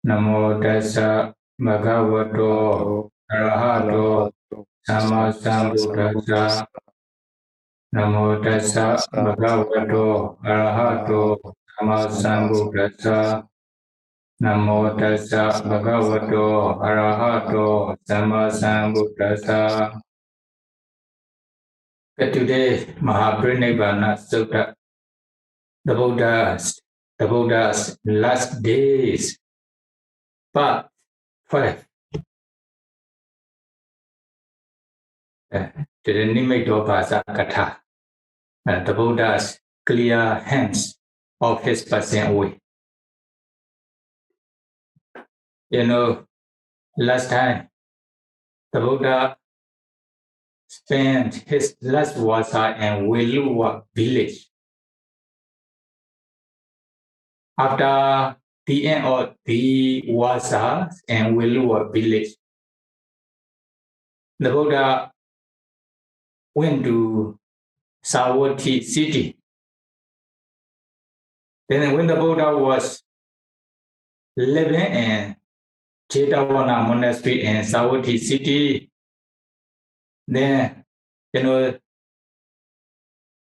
Namo tassa bhagavato arahato samma sambuddhassa. Namo tassa bhagavato arahato samma sambuddhassa. Namo tassa bhagavato arahato samma sambuddhassa. Today, Mahāparinibbāna Sutta, the Buddha's last days, part 5. The Nimiddopasa Katha, the Buddha's clear hands of his passing away. You know, last time, the Buddha spent his last vasa in Veluwa village. After the end of the vasa in Veluwa village, the Buddha went to Savatthi city. Then when the Buddha was living in Jetavana monastery in Savatthi city, then, you know,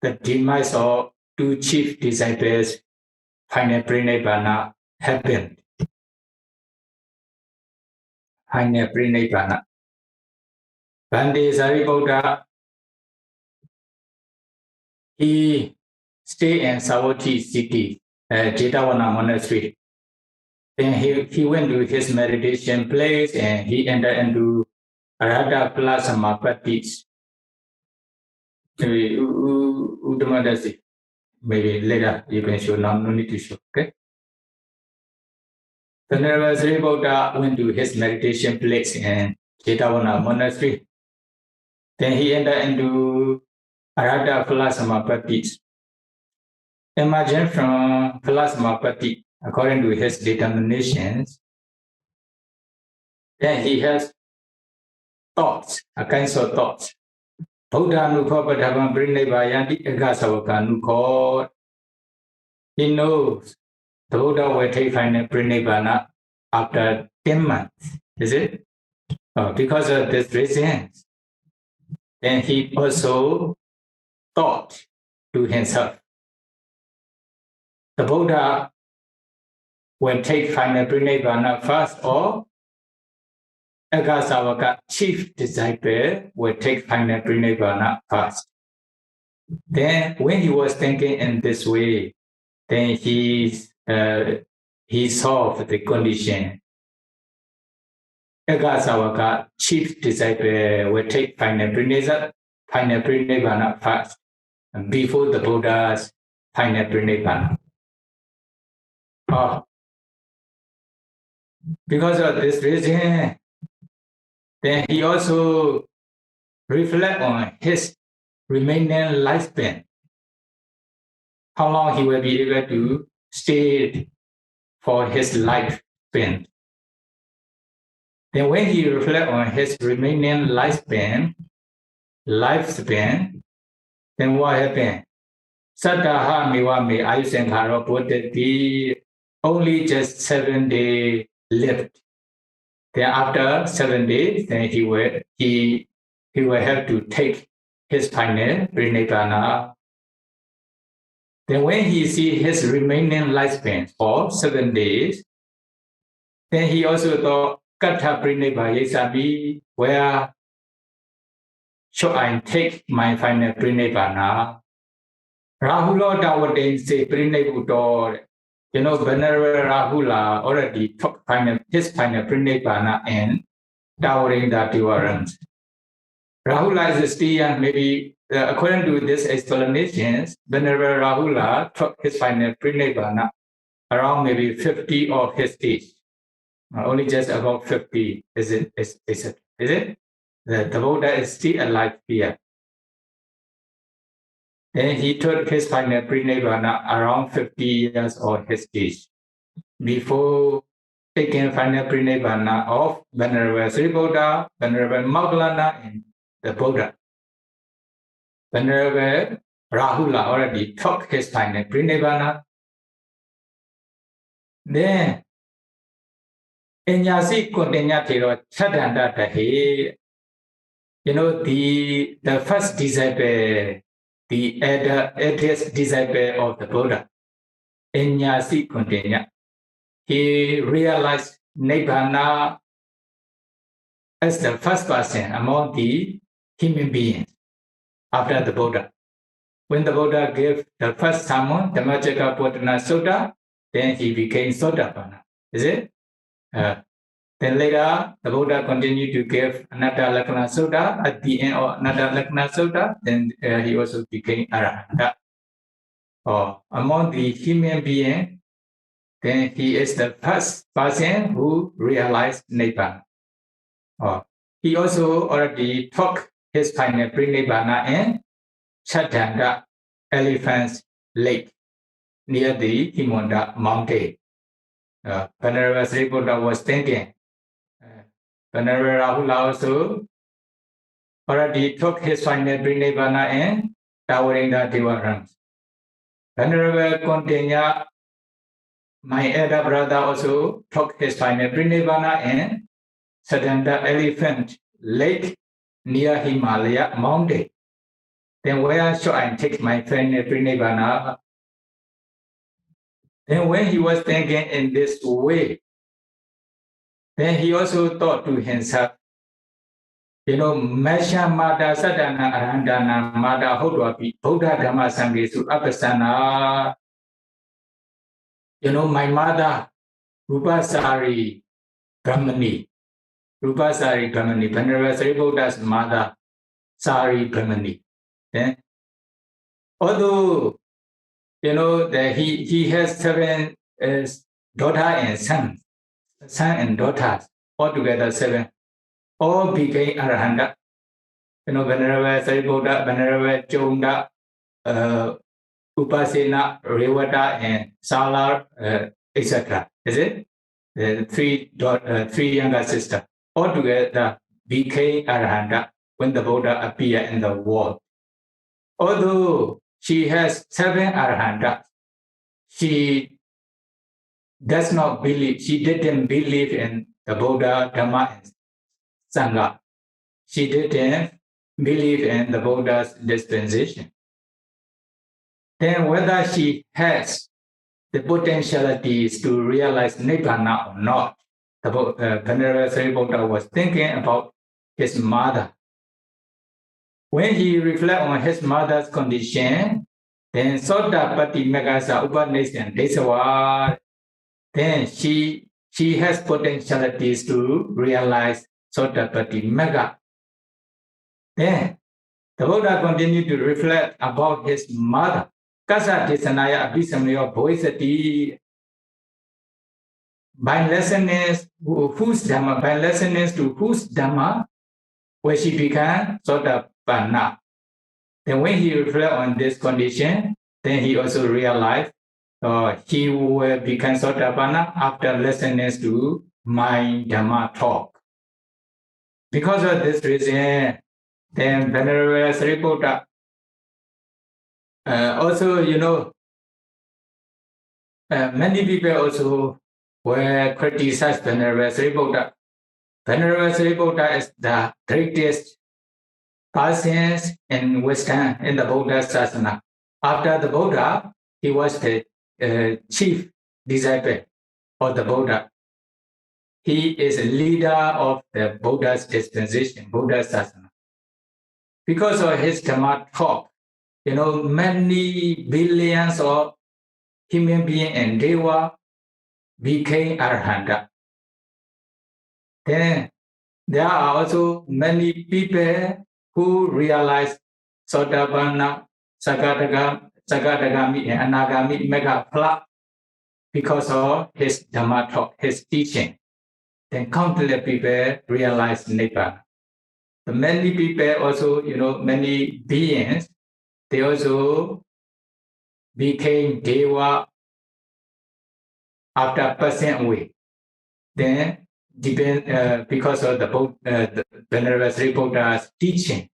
the demise of two chief disciples, final Parinibbāna, happened. Final Parinibbāna. Bhante Sariputta, he stayed in Savatthi city, Jetavana monastery. Then he went to his meditation place and he entered into Arhata plus Samapattis. Maybe later you can show, now no need to show, okay? Venerable Sariputta went to his meditation place in Jetavana monastery. Then he entered into Arhata plus Samapattis. Emerging from Plasmapati, according to his determinations, then he has thoughts, a kinds of thoughts. Buddha-nukho-padhavam prinibhayanti ekasavaka-nukho. He knows the Buddha will take final Parinibbāna after 10 months, is it? Because of this reason, then he also thought to himself, the Buddha will take final Parinibbāna first, or Ekasavaka, chief disciple, will take final Parinibbāna first. Then when he was thinking in this way, then he solved the condition. Ekasavaka, chief disciple, will take final Parinibbāna first, before the Buddha's final Parinibbāna. Because of this reason, then he also reflect on his remaining lifespan, how long he will be able to stay for his lifespan. Then when he reflect on his remaining lifespan, then what happened? Sattaha miwa me ayusankharo bodhati, only just 7 days left. Then after 7 days, then he will have to take his final Parinibbāna. Then when he see his remaining lifespan for 7 days, then he also thought, Katha Parinibbāyesami, where should I take my final Parinibbāna? Rahula Dawaden say Parinibbūto. You know, Venerable Rahula already took his final Parinibbāna in Dawarinda Tivarans. Rahula is still young, maybe according to this explanations, Venerable Rahula took his final Parinibbāna around maybe 50 of his age. Only just about 50, is it? The Buddha is still alive here. Then he took his final Parinibbāna around 50 years of his age, before taking final Parinibbāna of Venerable Sariputta, Venerable Moggallana, and the Buddha. Venerable Rahula already took his final Parinibbāna. Then Inyasi continua tiro chadanda tahi. You know, the first disciple, the earliest disciple of the Buddha, Inyasi continua, he realized Nibbana as the first person among the human beings after the Buddha. When the Buddha gave the first sermon, PATVDH Sutta, then he became Sotapanna. Is it? Then later, the Buddha continued to give Anatta Lakkhana Sutta. At the end of Anatta Lakkhana Sutta, then he also became Arahanta. Among the human beings, then he is the first person who realized Nibbana. He also already took his final pre-Nibbana in Chatanda Elephant's Lake near the Himanda mountain. Venerable Sariputta was thinking, Venerable Rahula also already took his final pre-Nibbana in Tawarinda Devarams. Venerable Continua, my elder brother, also took his final pre-Nibbana in Chatanda Elephant Lake near Himalaya mountain. Then where should I take my final pre-Nibbana? Then when he was thinking in this way, then he also thought to himself, you know, Masha Mada Sadhana Arandana Mada Hodwapi Buddha Dhamma Sanghesu Apasana. You know, my mother, Rupasari Brahmani, Venerable Sariputta's mother, Sari Brahmani. Then, although, you know, that he has 7 daughter and son and daughters, altogether 7, all became Arahanta. You know, Venerable Sariputta, Venerable Chonda, Upasena, Revata, and Salar, etc. Is it? The 3 younger sisters, altogether became Arahanta when the Buddha appeared in the world. Although she has 7 Arahantas, she didn't believe in the Buddha, Dhamma, and Sangha. She didn't believe in the Buddha's dispensation. Then whether she has the potentialities to realize Nibbana or not, the Venerable Sariputta was thinking about his mother. When he reflects on his mother's condition, then Sotapatti Megasa Upanishad Desawa, then she has potentialities to realize Sotapatti Mega. Then the Buddha continued to reflect about his mother. Kasa Desanaya Abhisamaya Bodhisattva. By lessons to whose Dhamma, where she began Sotapanna. Then when he reflected on this condition, then he also realized he will become Sotapanna after listening to my Dhamma talk. Because of this reason, then Venerable Sariputta also, you know, many people also were criticized Venerable Sariputta. Venerable Sariputta is the greatest person in wisdom in the Buddha Sasana. After the Buddha, he was the chief disciple of the Buddha. He is a leader of the Buddha's dispensation, Buddha Sasana. Because of his Dhamma talk, you know, many billions of human beings and Deva became Arahanta. Then there are also many people who realize Sotapanna, Sakadagami, and Anagami Mega Phala because of his Dhamma talk, his teaching. Then countless people realize Nibbana. The many people also, you know, many beings, they also became Deva after passing away. Then because of the Venerable Sariputta's teaching.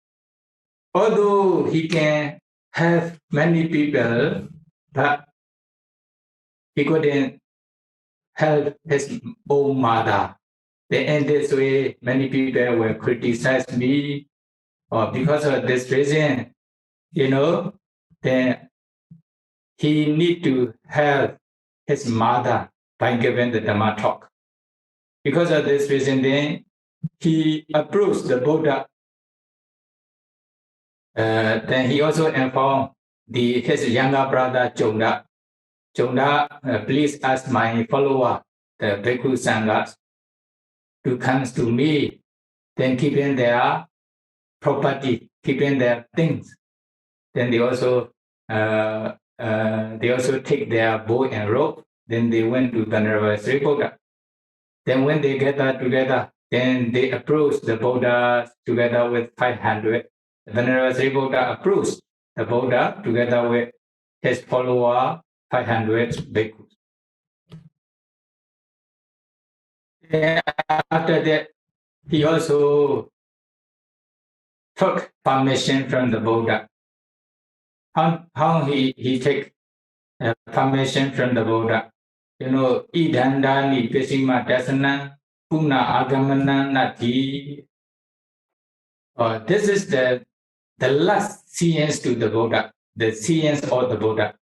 Although he can have many people, but he couldn't help his own mother. Then in this way, many people will criticize me, or because of this reason, then he need to help his mother by giving the Dhamma talk. Because of this reason, then he approached the Buddha. Then he also informed his younger brother Chonda. Chonda, please ask my follower, the Bhikkhu Sanghas, to come to me, then keeping their property, keeping their things. Then they also take their bow and rope. Then they went to Venerable Sri Buddha. Then when they gathered together, then they approached the Buddha together with 500. Venerable Sri Buddha approached the Buddha together with his follower 500 bhikkhus. Then after that, he also took permission from the Buddha. How he take permission from the Buddha? Idandani Pesima Dasana Puna Agamana Nati. This is the last science to the Buddha, the science of the Buddha.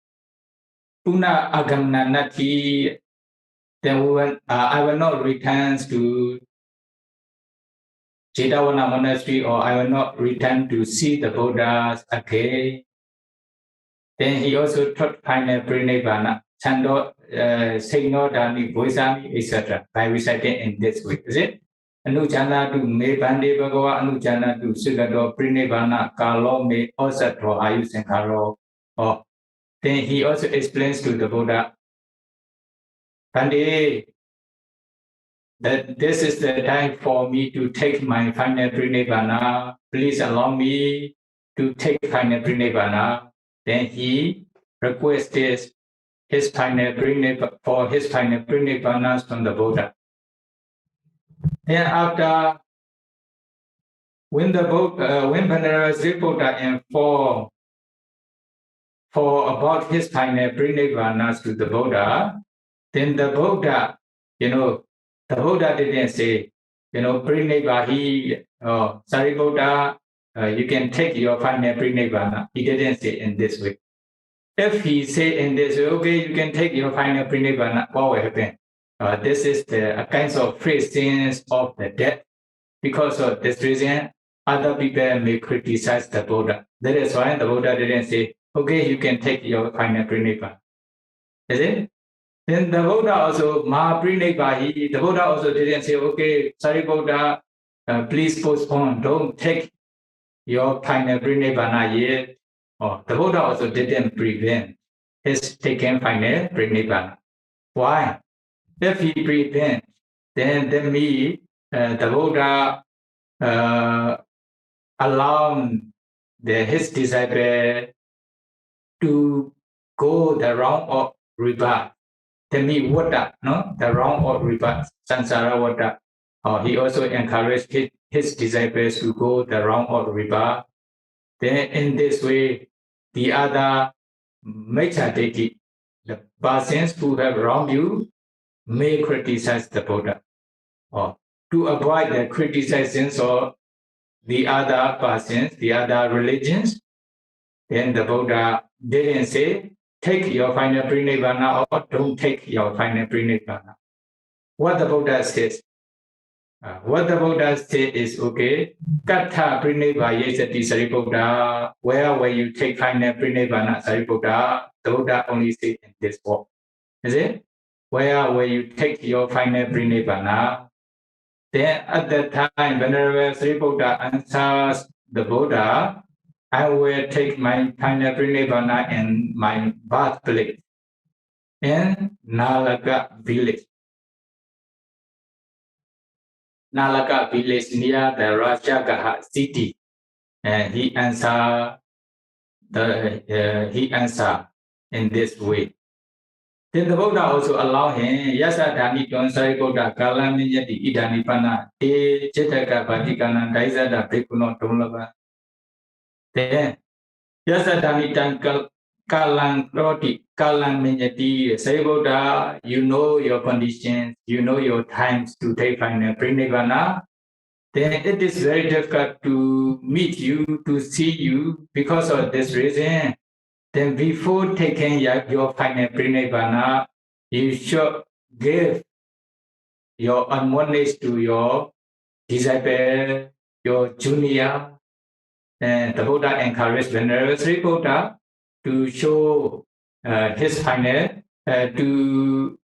Puna Agamana Nati. Then I will not return to Jetavana monastery, or I will not return to see the Buddhas again. Then he also taught final Parinibbāna, Chando, Sainodani, Bosami, etc. by reciting in this way. Is it? Anujana to me Bande Bhagava, Anujana to Sugado, Parinibbāna, Kalo me Osatro, Ayus and Karo. Then he also explains to the Buddha, Bande, that this is the time for me to take my final Parinibbāna. Please allow me to take final Parinibbāna. Then he requested his final Parinibbāna from the Buddha. Then after, when Venerable Sri Buddha informed about his final Parinibbāna to the Buddha, then the Buddha, the Buddha didn't say, Parinibbāhi, sorry Buddha, you can take your final Parinibbāna. He didn't say in this way. If he say in this way, okay, you can take your final Parinibbāna, what will happen? This is a kind of phrasing of the death. Because of this reason, other people may criticize the Buddha. That is why the Buddha didn't say, okay, you can take your final Parinibbāna. Is it? Then the Buddha also, Mahāparinibbāhi, the Buddha also didn't say, okay, sorry Buddha, please postpone, don't take your final Parinibbāna yet. The Buddha also didn't prevent his taking final Parinibbāna. Why? If he prevent, then the Buddha allowed his disciple to go the round of rebirth. Vada, the round of rebirth, samsara vada. He also encouraged his disciples to go the round of rebirth. Then in this way, the other Mechadeki, the persons who have wronged you, may criticize the Buddha. To avoid the criticisms of the other persons, the other religions, then the Buddha didn't say, take your final Parinibbāna or don't take your final Parinibbāna. What the Buddha says? Is, okay, Katha Parinibbāya Sati Saripuddha, where will you take final Parinibbāna Saripuddha? The Buddha only says in this book. Is it? Where will you take your final Parinibbāna? Then at that time, Venerable Sri Buddha answers the Buddha, I will take my final Parinibbāna in my birthplace in Nalaka village. Nalaka village near the Rajagaha city. And he answered in this way. Then the Buddha also allowed him, Yasa Dhani Tonsari Buddha Kalaminyati Idanipana, Te Chetaka Vatikana, Daisada Bhikuno Tumlava. Then Yasa Dhani Kalang Roti, Kalang Minyati, Sariputra, you know your conditions, you know your times to take final Parinibbāna, then it is very difficult to meet you, to see you because of this reason. Then before taking your final Parinibbāna, you should give your admonish to your disciple, your junior, and the Buddha encouraged Venerable Sariputra to show his final, to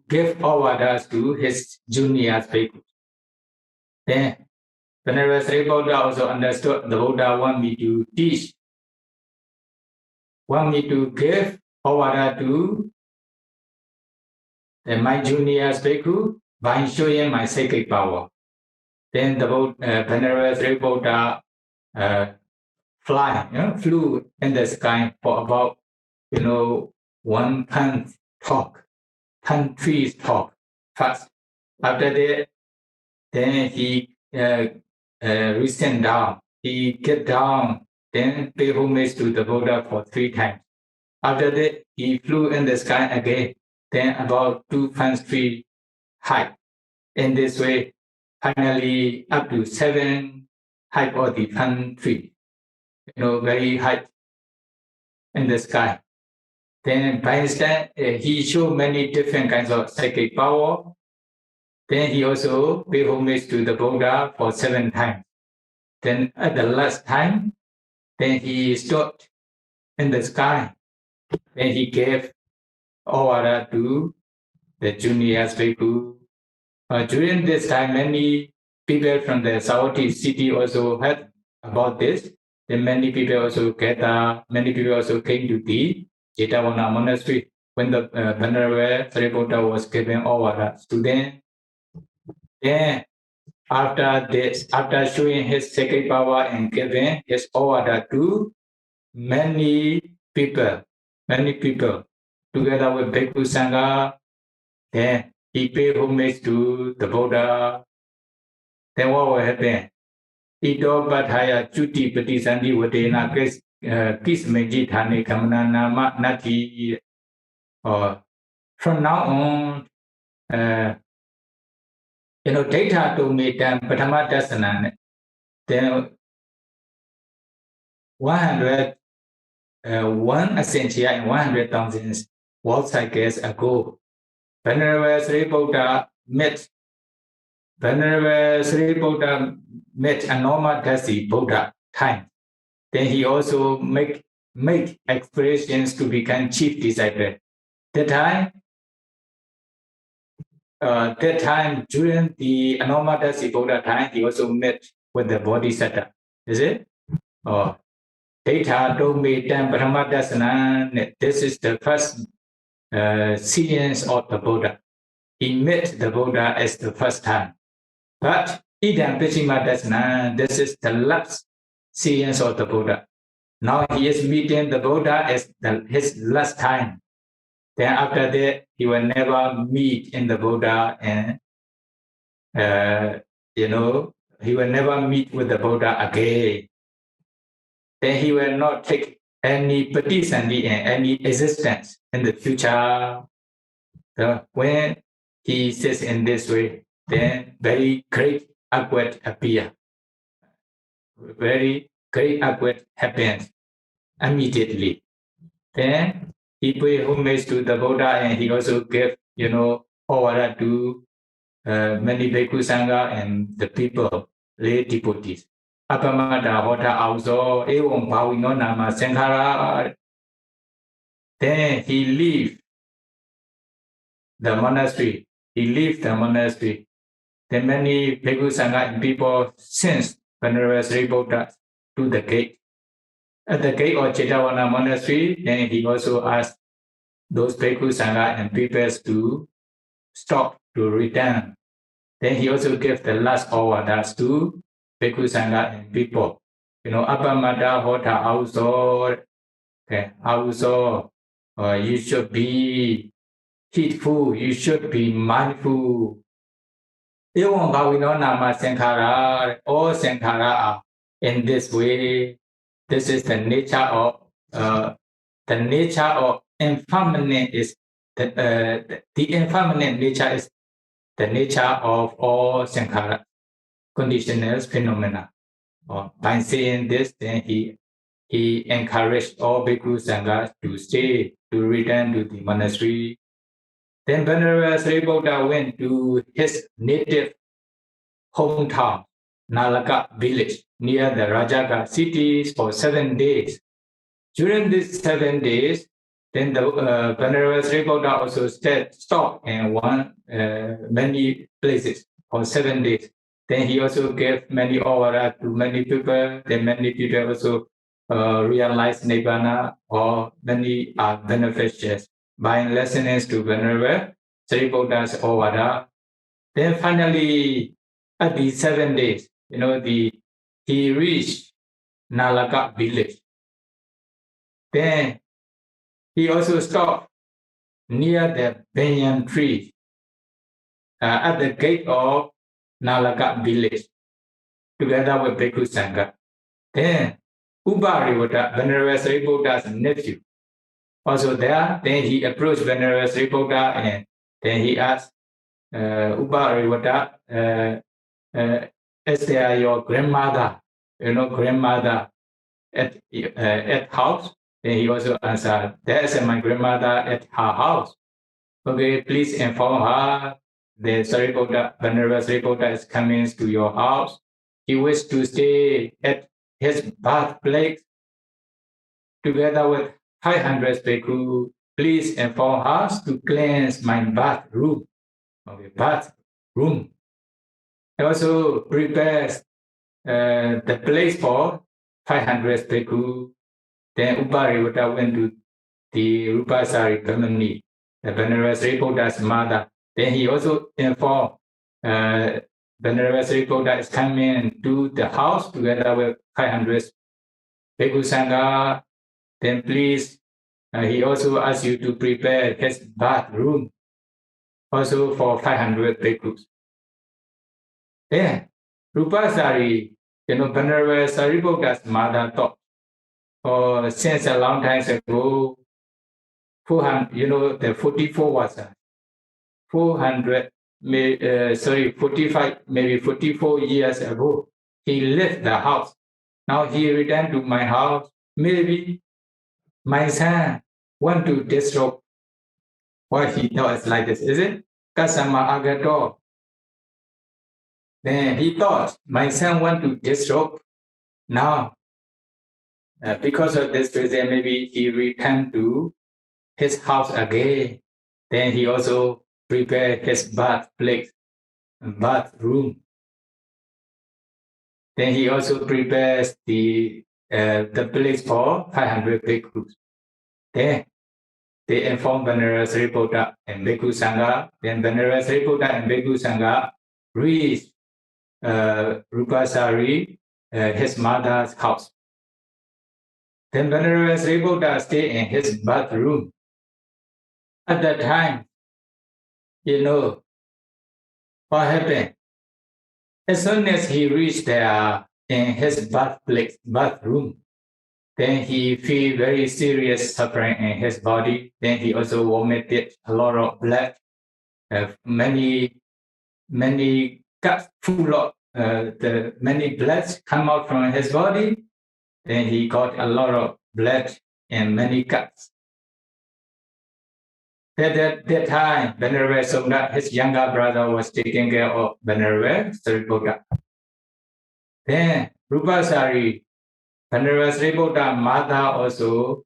give orders to his junior bhikkhus. Then Venerable Sariputra also understood the Buddha want me to teach, want me to give order to my junior bhikkhu by showing my psychic power. Then the Venerable Sariputra flew in the sky for about 1 ton talk, 10 trees talk first. After that, then he descend down. He get down, then pay homage to the Buddha for 3 times. After that, he flew in the sky again, then about 2 tons tree height. In this way, finally up to 7 height of the ton tree, very high in the sky. Then by his time, he showed many different kinds of psychic power. Then he also paid homage to the Buddha for 7 times. Then at the last time, then he stood in the sky. Then he gave order to the junior bhikkhu. During this time, many people from the Savatthi city also heard about this. Then many people also gathered, many people also came to the Jetavana monastery when the Venerable Sariputra was giving orders to them. Then after this, after showing his sacred power and giving his order to many people, together with Bhikkhu Sangha, then he paid homage to the Buddha. Then what will happen? Ito Pathaya Chuti Patisandi Vatena Kismeji Thane Kamana Nama Nati. From now on, data to meet them Patama Dasana, then 101 Essentia and 100,000 world cycles ago, Venerable Sariputra met Anoma Dasi Buddha time. Then he also make aspirations to become chief disciple. That time during the Anoma Dasi Buddha time, he also met with the Bodhisattva. Is it? Data Domitam Brahmadasana. This is the first science of the Buddha. He met the Buddha as the first time. But Idam Pishimadasana, this is the last science of the Buddha. Now he is meeting the Buddha as his last time. Then after that, he will never meet in the Buddha, and he will never meet with the Buddha again. Then he will not take any patisandi and any existence in the future. So when he says in this way, then very great upward appear. Very great upward happens immediately. Then he paid homage to the Buddha, and he also gave, order to many Bhikkhu Sangha and the people, lay devotees. Apamata Hota also, Evam Bhavino Nama Sankhara. Then he leave the monastery. Then many Bhikkhu Sangha and people since Venerable Sariputra to the gate. At the gate of Jetavana monastery, then he also asked those Bhikkhu Sangha and people to stop, to return. Then he also gave the last orders to Bhikkhu Sangha and people. Apamata Hota also, you should be heedful, you should be mindful. Evam Bhavino Nama Sankhara, all Sankhara are In this way, this is the nature of impermanent is the impermanent nature is the nature of all sankhara, conditional phenomena. By saying this, then he encouraged all bhikkhu sanghas to stay, to return to the monastery. Then Venerable Sariputta went to his native hometown, Nalaka village, near the Rajagaha cities for 7 days. During these 7 days, then the Venerable Sariputta also stopped in many places for 7 days. Then he also gave many awara to many people. Then many people also realized Nibbana, or many are beneficiaries by listening to Venerable Sariputta's awara. Then finally, at the 7 days, he reached Nalaka village. Then he also stopped near the banyan tree at the gate of Nalaka village, together with Bhikkhu Sangha. Then Uparivata, Venerable Sariputta's nephew, also there. Then he approached Venerable Sariputta and then he asked Uparivata, is there your grandmother, grandmother at house? Then he also answered, there is my grandmother at her house. Okay, please inform her the Venerable Sariputta is coming to your house. He wishes to stay at his birthplace together with 500 bhikkhu. Please inform us to cleanse my bathroom. Okay, bathroom. He also prepares the place for 500 bhikkhu. Then Uparivata went to the Rupasari community, the Venerable Sariputta's mother. Then he also informed Venerable Sariputta is coming to the house together with 500 bhikkhu sangha. Then please, he also asks you to prepare his bathroom also for 500 bhikkhus. Then Rupasari, Venerable Sariputta's mother thought, since a long time ago, 400, the 44 was 400, 45, maybe 44 years ago, he left the house. Now he returned to my house. Maybe my son want to disrobe. Why he thought like this, is it? Kasama agato. Then he thought, my son want to disrobe. Now, because of this reason, maybe he returned to his house again. Then he also prepared his bathroom. Then he also prepares the place for 500 bhikkhus. Then they inform Venerable Sariputta and Bhikkhu Sangha. Then Venerable Sariputta and Bhikkhu Sangha reached Rupasari, his mother's house. Then Venerable Sariputta stayed in his bathroom. At that time, what happened? As soon as he reached there in his bathroom, then he feel very serious suffering in his body. Then he also vomited a lot of blood, many cuts full of many bloods come out from his body. Then he got a lot of blood and many cuts. At that time, Venerable Sutta, his younger brother, was taking care of Venerable Sariputta. Then Rupasari, Venerable Sariputta mother, also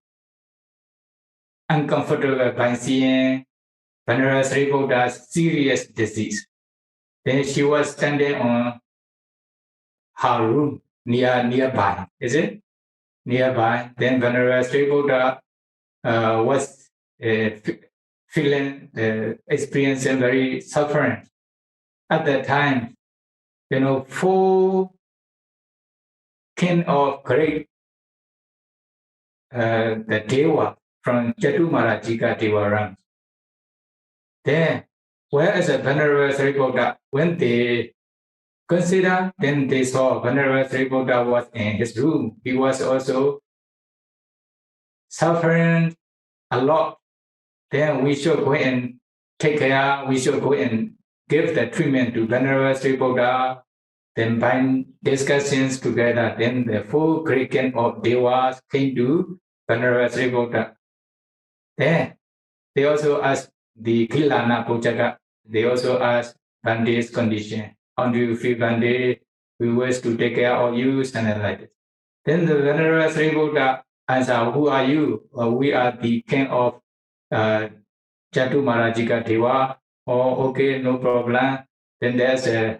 uncomfortable by seeing Venerable Sariputta's serious disease. Then she was standing on her room nearby, is it? Nearby. Then Venerable Sariputta was feeling, experiencing very suffering. At that time, 4 king of great, the Deva from Chaturmarajika Deva ranks. Then, whereas a Venerable Sariputta, when they consider. Then they saw Venerable Buddha was in his room. He was also suffering a lot. Then we should go and take care. We should go and give the treatment to Venerable Buddha. Then by discussions together, then the full curriculum of Devas came to Venerable Buddha. Then they also asked the Kilana Pujaka, they also asked Bande's condition. How do you feel, Bande? We wish to take care of you, something like this. Then the Venerable Buddha answered, who are you? We are the king of Jatu Marajika Deva. Oh, okay, no problem. Then there's a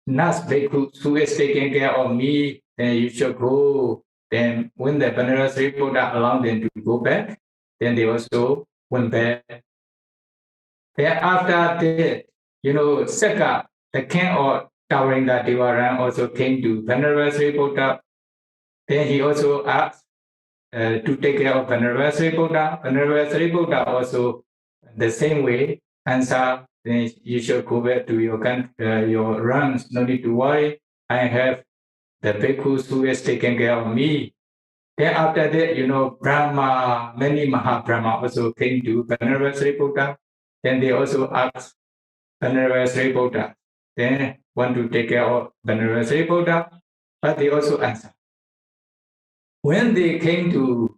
nurse bhikkhu who is taking care of me. Then you should go. Then when the Venerable Buddha allowed them to go back, then they also went back. Then after that, Saka, the king of Tawaringa Devaran, also came to Venerable Buddha. Then he also asked to take care of Venerable Buddha. Venerable Buddha also the same way answer. Then you should go back to your realms. No need to worry. I have the bhikkhus who is taking care of me. Then after that, Brahma, many Mahabrahma also came to Venerable Buddha. Then they also asked Venerable Buddha. Then want to take care of Venerable Buddha, but they also answer. When they came to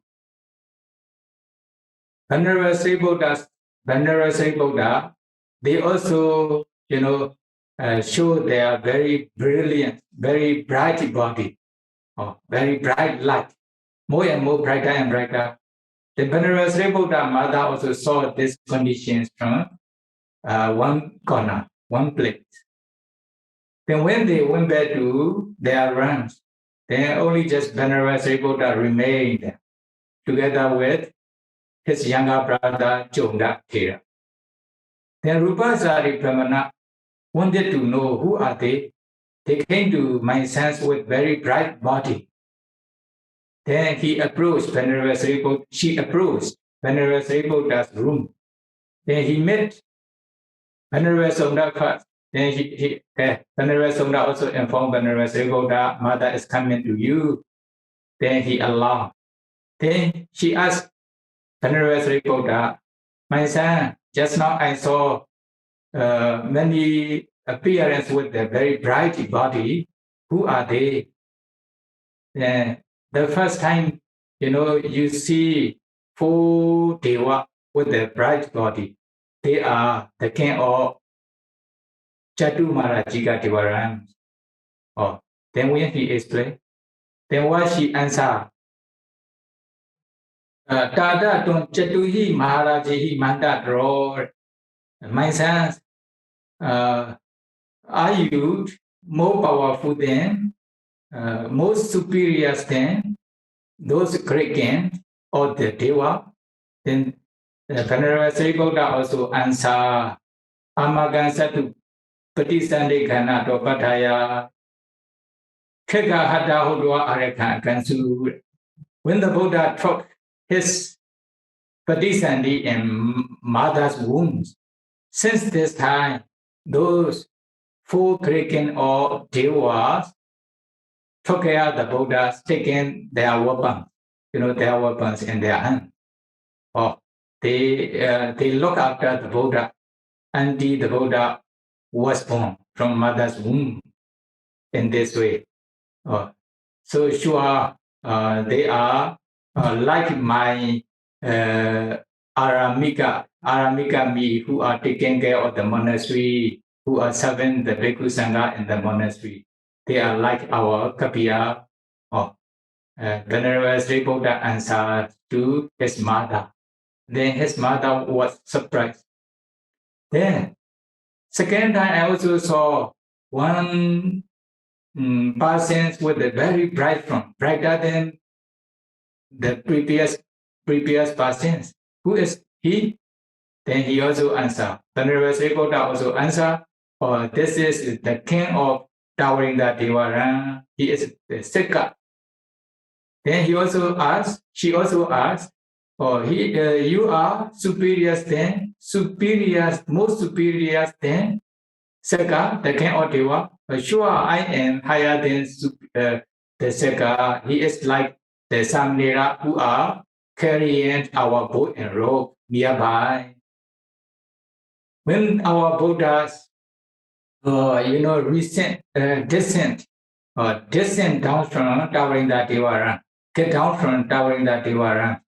Venerable Buddha, they also, show their very brilliant, very bright body, very bright light, more and more brighter and brighter. The Venerable Buddha mother also saw these conditions from one corner, one place. Then when they went back to their realms, then only just Venerable Buddha remained together with his younger brother Chonda Thera. Then Rupasari Brahmana wanted to know who are they. They came to my sense with very bright body. Then she approached Venerable Buddha's room. Then he met Venerable Buddha first. Then Venerable Buddha also informed Venerable Buddha, mother is coming to you. Then he allowed. Then she asked Venerable Buddha, my son, just now I saw many appearance with a very bright body. Who are they? The first time, you see 4 Deva with a bright body. They are the king of Jatu Marajika Devaran. Then when he explained, then what she answered? Tada don Jatuhi Maharajihi Mandadro. My sons, are you more powerful than, more superior than those great kings or the Deva? Then the Venerable Buddha also answer, Amagansa Patisande Gana to Pataya Kega Hada Hodwa Arekan Kansu. When the Buddha took his Patisandi in mother's wombs, since this time, those 4 Krikin or Devas took care of the Buddhas, taking their weapons, their weapons in their hand. They look after the Buddha until the Buddha was born from mother's womb in this way. So sure, they are like my Aramika me, who are taking care of the monastery, who are serving the Bhikkhu Sangha in the monastery. They are like our Kapiya. Venerable Buddha answered to his mother. Then his mother was surprised. Then, second time I also saw one person with a very bright front, brighter than the previous persons. Who is he? Then he also answered. Venerable Buddha also answered, this is the king of Tawaringa Devaran. He is the Saka. Then she also asked, you are more superior than Saka, the king of Deva, sure I am higher than the Saka. He is like the Samnera who are carrying our boat and rope nearby. When our Buddhas, descend down from towering the Devara, get down from towering the Devara,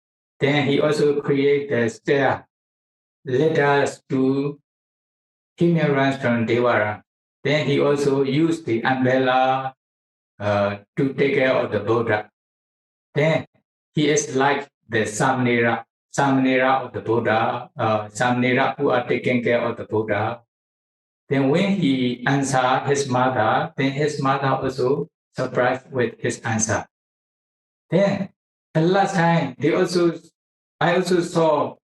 then he also create the stair, led us to hindrance from Devara. Then he also used the umbrella to take care of the Buddha. Then he is like the Samnera of the Buddha, Samnera who are taking care of the Buddha. Then when he answered his mother, then his mother also surprised with his answer. Then the last time, I also saw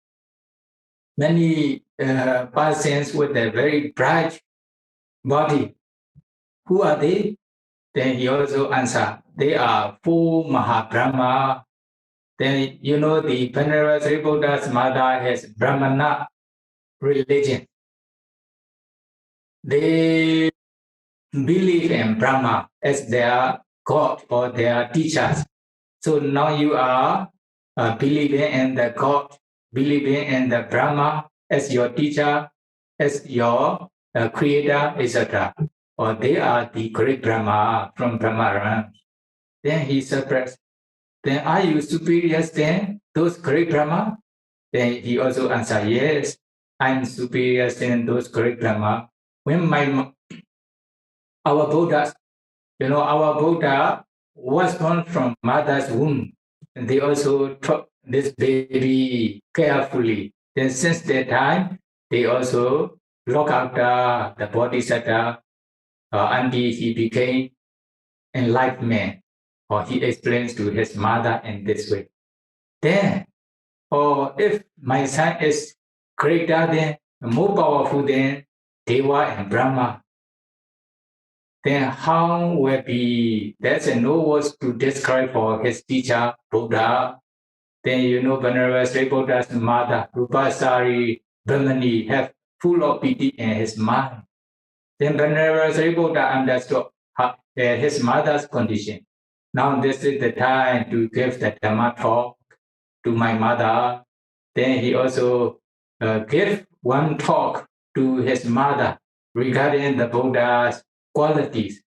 many persons with a very bright body. Who are they? Then he also answered, they are 4 Mahabrahma. Then the Venerable Buddha's mother has Brahmana religion. They believe in Brahma as their God or their teachers. So now you are believing in the God, believing in the Brahma as your teacher, as your creator, etc. Or they are the great Brahma from Brahma realm. Then he surprised. Then are you superior than those great Brahma? Then he also answered, yes, I'm superior than those great Brahma. When our Buddha was born from mother's womb, and they also took this baby carefully. Then since that time, they also look after the Bodhisattva until he became enlightened man, or he explains to his mother in this way. Then, or if my son is greater than, more powerful than Deva and Brahma, then how will be, there's no words to describe for his teacher, Buddha. Then Venerable Buddha's mother, Rupasari Brahmani, have full of pity in his mind. Then Venerable Buddha understood his mother's condition. Now this is the time to give the Dhamma talk to my mother. Then he also gave one talk to his mother regarding the Buddha's qualities.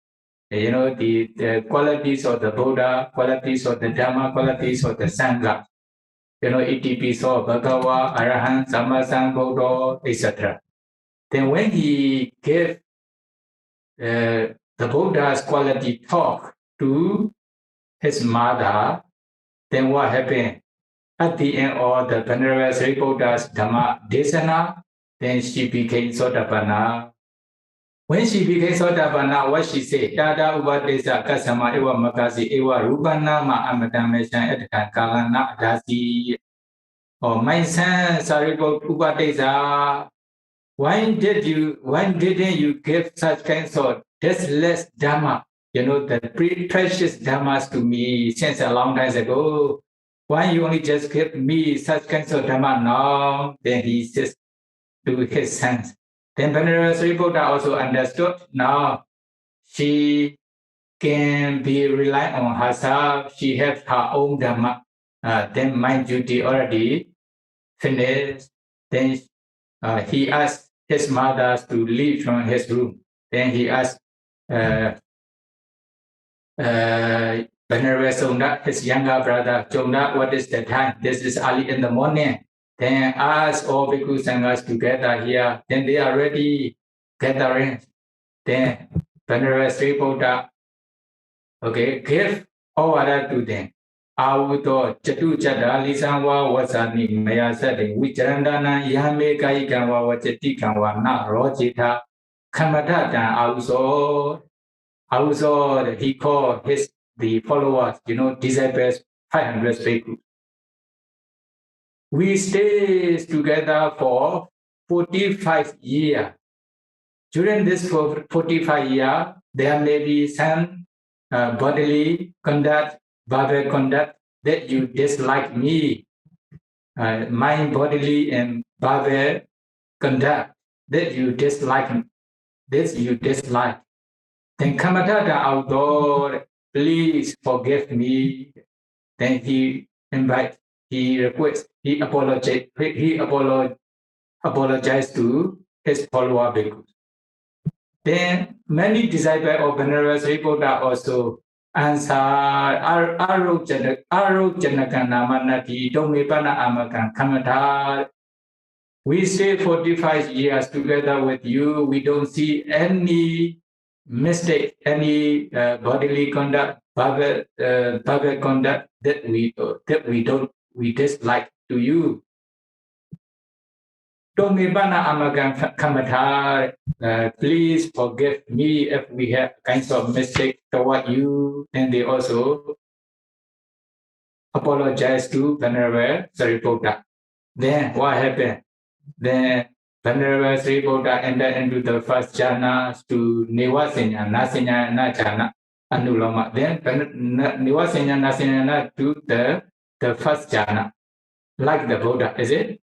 The qualities of the Buddha, qualities of the Dhamma, qualities of the Sangha. Itipiso, Bhagava, Arahant, Sammasambuddha, etc. Then when he gave the Buddha's quality talk to his mother, then what happened? At the end of the Venerable Buddha's Dhamma Desana, then she became Sotapanna. When she became Sotapanna, what she said? Tada Ubadesa Kasama Ewa Makasi Ewa Rupana Ma Amadameshan Edkan Kalana Adasi. Oh, my son, Sariput Ubadesa, why didn't you give such kinds of tasteless Dhamma? The precious Dhammas to me since a long time ago. Why you only just give me such kinds of Dhamma now? Then he says to his sons. Then Venerable Buddha also understood. Now she can be reliant on herself. She has her own Dhamma. Then my duty already finished. Then he asked his mother to leave from his room. Then he asked Venerable Sunda, his younger brother, Chomda, what is the time? This is early in the morning. Then ask all Bhikkhu Sanghas together here. Then they are ready gathering. Then Venerable Buddha, give order to them. Avuto Chatu Chada Lisanwa Wasani Mayasati Vicharandana Yame Kaikanwa Wachati Kanwa Na Rojita Kamatata also he called the followers, disciples, 500 bhikkhus. We stayed together for 45 years. During this 45 years, there may be some bodily conduct, verbal conduct that you dislike me. My bodily and verbal conduct that you dislike this you dislike. Then Kamatata outdoor, please forgive me. Then he invites, he requests, he apologized to his follower bhikkhus. Then many disciples of Venerable Sariputta also answer Arojanakan Namanati Domipana Amakan Kamata. We stay 45 years together with you. We don't see any mistake, any bodily conduct, bad conduct that we dislike to you. Domipana Amakan Kamata. Please forgive me if we have kinds of mistake toward you. And they also apologize to Venerable Sariputta. Then what happened? Then Venerable Sariputta entered into the first jhana to Nivasenya, Nasenya, Jhana, Anuloma. Then Nivasenya, Nasenya to the first jhana, like the Buddha, is it?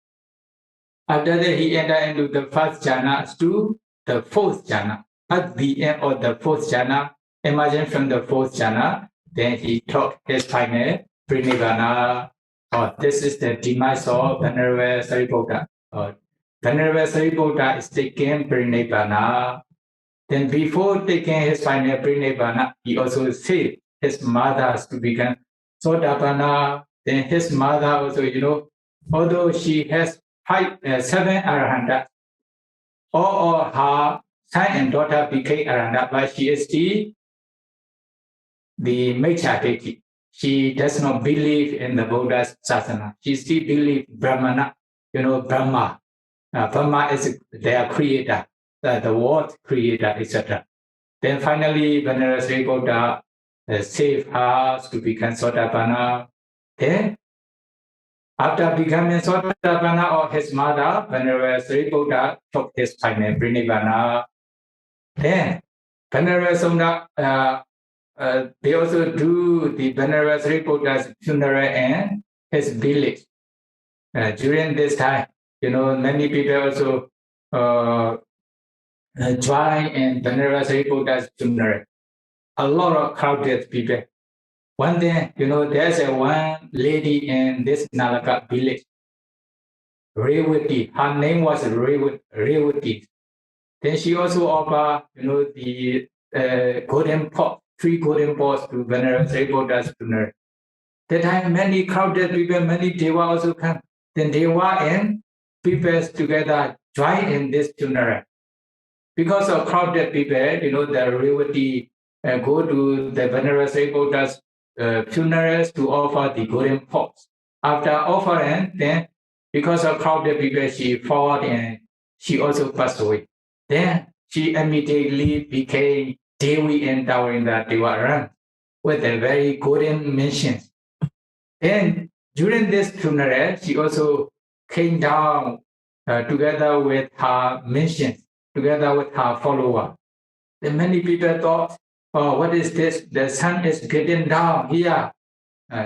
After that, he entered into the first jhana to the fourth jhana. At the end of the fourth jhana, emerging from the fourth jhana, then he taught his final Parinibbāna. This is the demise of Venerable Sariputta. Venerable Sariputta is taking Parinibbāna. Then before taking his final Parinibbāna, he also saved his mother to become Sotapanna. Then his mother also, although she has 7 Arahanta, all her son and daughter became Arahanta, but she is the Maichadeti. She does not believe in the Buddha's Sasana. She still believes Brahmana, Brahma. Brahma is their creator, the world creator, etc. Then finally, Venerable Sariputta saved her to become Sotapanna. Then, after becoming Sotapanna of his mother, Venerable Sariputta took his final Parinibbāna. Then, Venerable Sutta, they also do the Venerable Sariputta's funeral in his village. During this time, many people also join in Venerable Sariputta's funeral. A lot of crowded people. One day, there's one lady in this Nalaka village, Revati. Her name was Revati. Then she also offered, the golden pot, 3 golden pots to Venerable Sariputta's funeral. That time, many crowded people, many Deva also come. Then Deva and people together join in this funeral. Because of crowded people, the Revati go to the Venerable Sariputta's funerals to offer the golden pots. After offering, then because of crowded people, she fought and she also passed away. Then she immediately became Devi and Tawarinda Devaran with a very golden mentions. Then during this funeral, she also came down together with her mentions, together with her follower. Then many people thought, what is this? The sun is getting down here,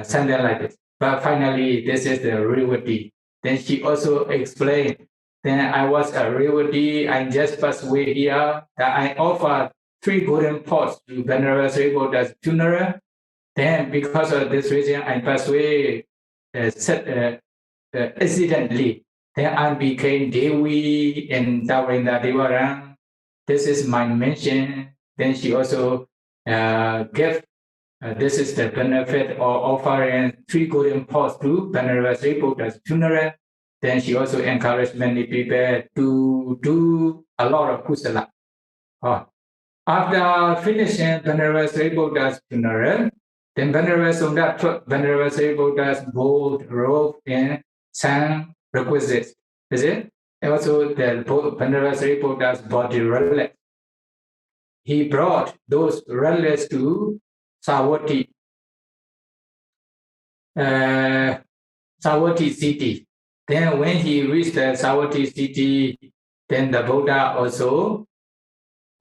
something like this. But finally, this is the Revati. Then she also explained, then I was a Revati, I just passed away here, that I offered 3 golden pots to Venerable Sariputta's funeral. Then because of this reason, I passed away accidentally. Then I became Devi and Tawarinda Devaran. This is my mention. Then she also gave, this is the benefit of offering 3 golden pots to Venerable Sariputta's funeral. Then she also encouraged many people to do a lot of kusala. After finishing Venerable Sariputta's funeral, then Venerable Sutta took Venerable Sariputta's gold robe and some requisites. Is it? And also the Venerable Sariputta's body relics. He brought those relics to Savatthi city. Then when he reached the Savatthi city, then the Buddha also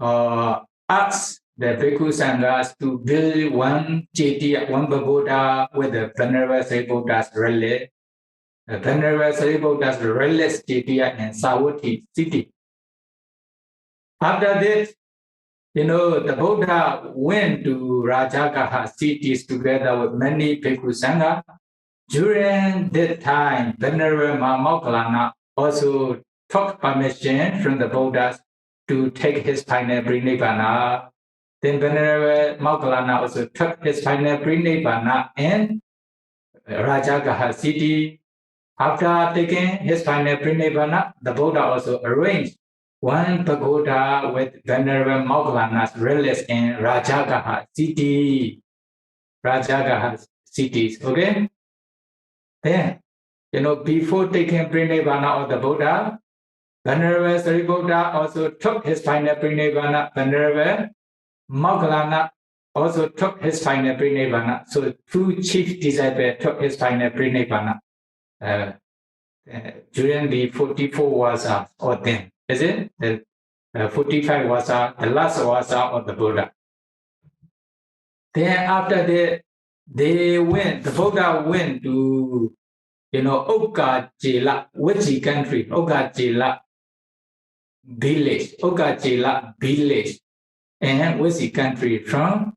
asked the Bhikkhu Sanghas to build one Chetya, one pagoda with the Venerable Sariputta's relic. The Venerable Sariputta's relics Chetya in Savatthi city. After this, the Buddha went to Rajagaha cities together with many Bhikkhu Sangha. During that time, Venerable Mahāparinibbāna also took permission from the Buddha to take his final Parinibbāna. Then Venerable Mahāparinibbāna also took his final Parinibbāna in Rajagaha city. After taking his final Parinibbāna, the Buddha also arranged one pagoda with Venerable Mahāparinibbāna's relics in Rajagaha city. Rajagaha cities, okay? Then, before taking Parinibbāna of the Buddha, Venerable Sariputta also took his final Parinibbāna. Venerable Mahāparinibbāna also took his final Parinibbāna. So two chief disciples took his final Parinibbāna during the 44 Vasa or then. Is it? The 45 Vasa, the last Vasa of the Buddha. Then after that, the Buddha went to, Okajela, Wachi country, Okajela village, and Wachi country from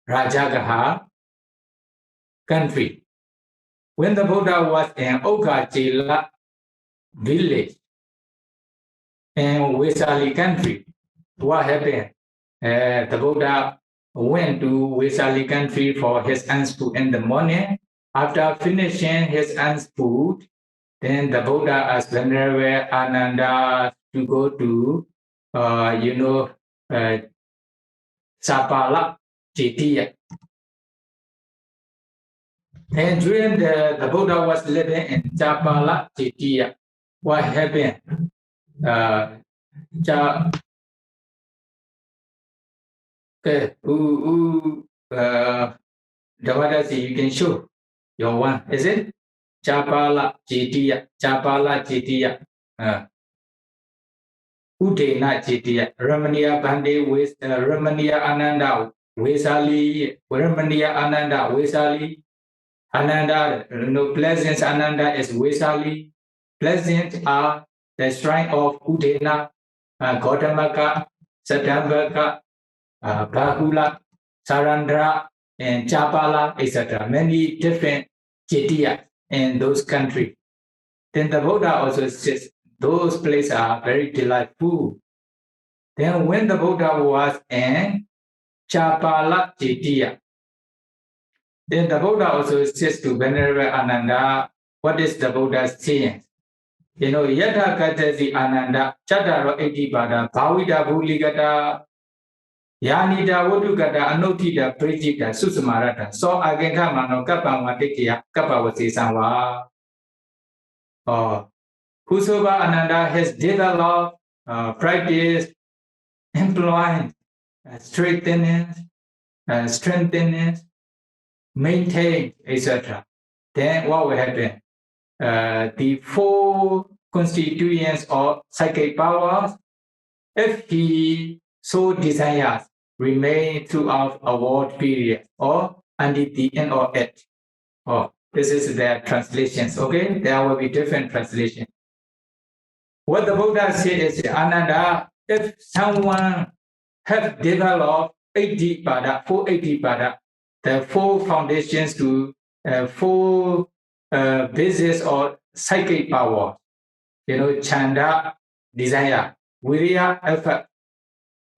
Rajagaha country. When the Buddha was in Okajela village in Vesali country, what happened? The Buddha went to Vesali country for his alms food in the morning. After finishing his alms food, then the Buddha asked Venerable Ananda to go to, Sapala Jetiya. And during the Buddha was living in Sapala Jetiya, what happened? Devadasi, you can show your one, is it? Chapala Jetiya, Udena Jetiya, Ramaniya Bande with Ramaniya Ananda, Vesali, Ramaniya Ananda, Vesali, Ananda, Pleasant Ananda is Vesali. Pleasant are the shrine of Udena, Gautamaka, Satambaka, Bahula, Sarandra, and Chapala, etc. Many different Jetiya in those countries. Then the Buddha also says those places are very delightful. Then when the Buddha was in Chapala Jetiya, then the Buddha also says to Venerable Ananda, what is the Buddha's saying? Yatha Katasi Ananda, Chataro Etipada, Bhavida Bhuligata, Yanida Vodukata, Anotida, Prejita, Susamarata, so Agenkamano, Kapamatikia, Kapawasi Sanwa. Whosoever Ananda has developed, practiced, employed, strengthened, maintained, etc. Then what will happen? The four constituents of psychic powers, if he so desires, remain throughout a world period or until the end of it. This is their translations, okay? There will be different translations. What the Buddha said is, Ananda, if someone has developed 80 pada, 480 pada, the four foundations to four bases or psychic power, Chanda, desire, Virya, effort,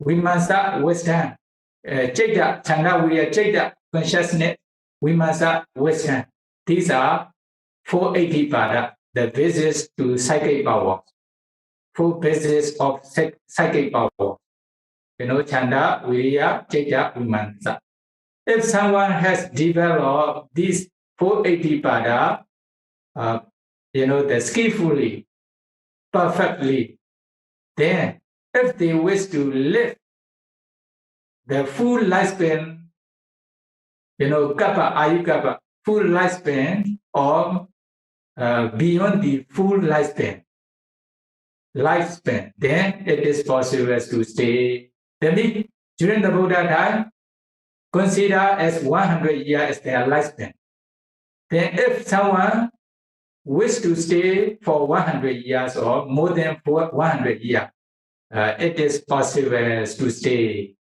Vimasa, wisdom, Cheta, Chanda, Virya, Cheta, consciousness, Vimasa, wisdom. These are 480 pada, the basis to psychic power. Four bases of psychic power. Chanda, Virya, Cheta, Vimasa. If someone has developed these 480 pada, skillfully, perfectly, then if they wish to live the full lifespan, kappa, ayukappa, full lifespan, or beyond the full lifespan, then it is possible to stay. That means during the Buddha time, consider as 100 years as their lifespan. Then if someone wishes to stay for 100 years or more than 100 years, it is possible to stay.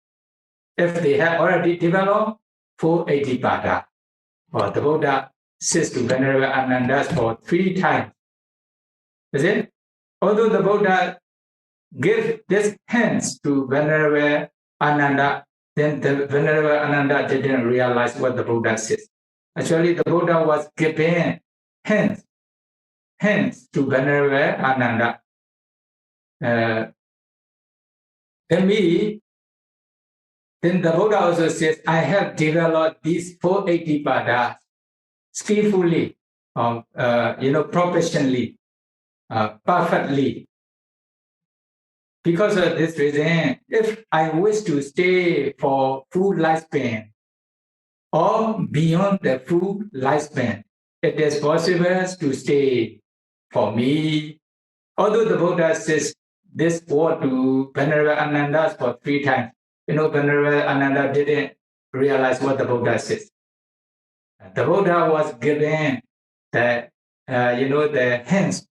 If they have already developed 480 or the Buddha says to Venerable Ananda for 3 times. Is it? Although the Buddha gave this hands to Venerable Ananda, then the Venerable Ananda didn't realize what the Buddha says. Actually, the Buddha was giving hands to Venerable Ananda. Then the Buddha also says, I have developed these 480 padas skillfully, professionally, perfectly. Because of this reason, if I wish to stay for full lifespan or beyond the full lifespan, it is possible to stay for me. Although the Buddha says this word to Venerable Ananda for 3 times, Venerable Ananda didn't realize what the Buddha says. The Buddha was giving the hands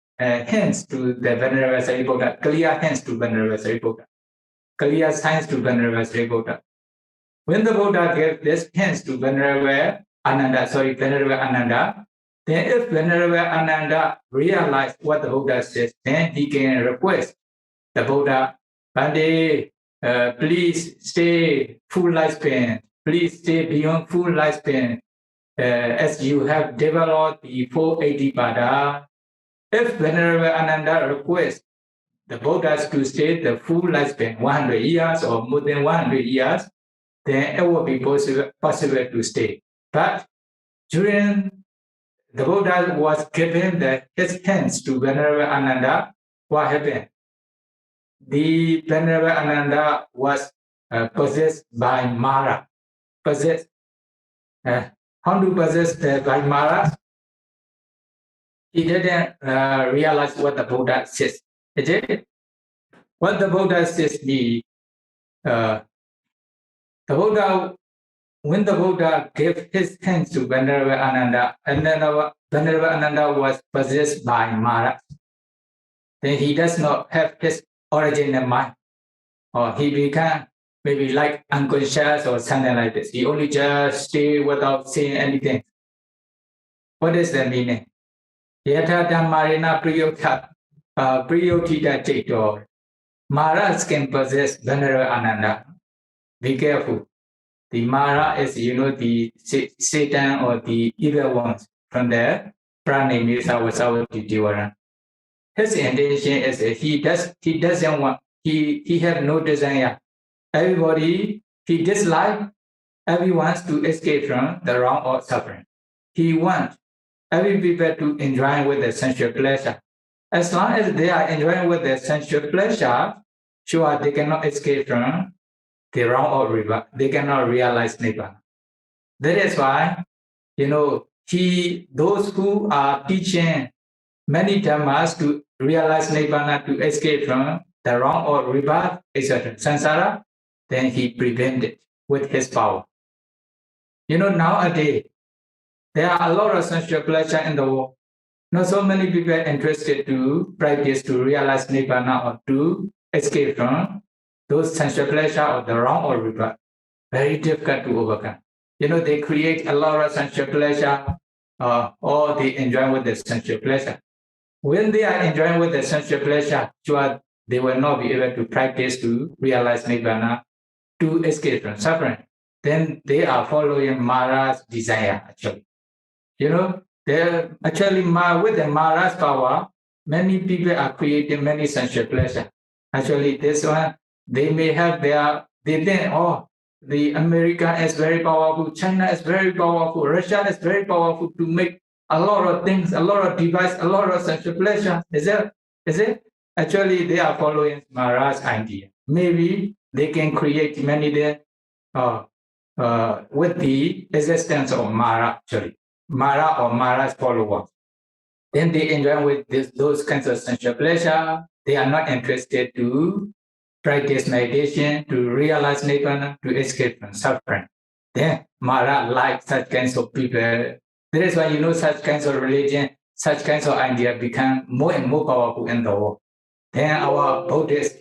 to the Venerable Sariputta, clear hands to Venerable Sariputta, clear signs to Venerable Sariputta. When the Buddha gave this hands to Venerable Ananda, then if Venerable Ananda realized what the Buddha says, then he can request the Buddha, Bhante, please stay full lifespan, please stay beyond full lifespan, as you have developed the 480 pada. If Venerable Ananda requests the Buddhas to stay the full lifespan, 100 years or more than 100 years, then it will be possible to stay. But during the Buddha was giving his hands to Venerable Ananda, what happened? The Venerable Ananda was possessed by Mara. How to possess by Mara? He didn't realize what the Buddha says. Is it? What the Buddha says, when the Buddha gave his hands to Venerable Ananda, Venerable Ananda was possessed by Mara. Then he does not have his original mind, or he became maybe like unconscious or something like this. He only just stay without saying anything. What is the meaning? Yatha Dhammarena Priyotita Chaito. Maras can possess Venerable Ananda. Be careful. The Mara is, the Satan or the evil ones from the Pranimisa Vasavati Diwaran. His intention is that he doesn't want, he have no desire. Everybody, he dislikes, everyone wants to escape from the wrong or suffering. He wants every people to enjoy with the sensual pleasure. As long as they are enjoying with the sensual pleasure, sure, they cannot escape from the wrong or river. They cannot realize Nibbana. That is why, those who are teaching many dhammas to realize Nibbana, to escape from the wrong or rebirth, etc., samsara, then he prevented with his power. Nowadays, there are a lot of sensual pleasure in the world. Not so many people are interested to practice to realize Nibbana or to escape from those sensual pleasure or the wrong or rebirth. Very difficult to overcome. They create a lot of sensual pleasure or they enjoy with the sensual pleasure. When they are enjoying with the sensual pleasure, sure, they will not be able to practice to realize Nibbana, to escape from suffering. Then they are following Mara's desire, actually. They're actually, with the Mara's power, many people are creating many sensual pleasure. Actually, this one, they may have they think, the America is very powerful, China is very powerful, Russia is very powerful to make a lot of things, a lot of device, a lot of sensual pleasure. Is it? Actually, they are following Mara's idea. Maybe they can create many with the existence of Mara, actually. Mara or Mara's followers. Then they enjoy with those kinds of sensual pleasure. They are not interested to practice meditation, to realize Nibbana, to escape from suffering. Then Mara likes such kinds of people. That is why such kinds of religion, such kinds of idea become more and more powerful in the world. Then our Buddhists,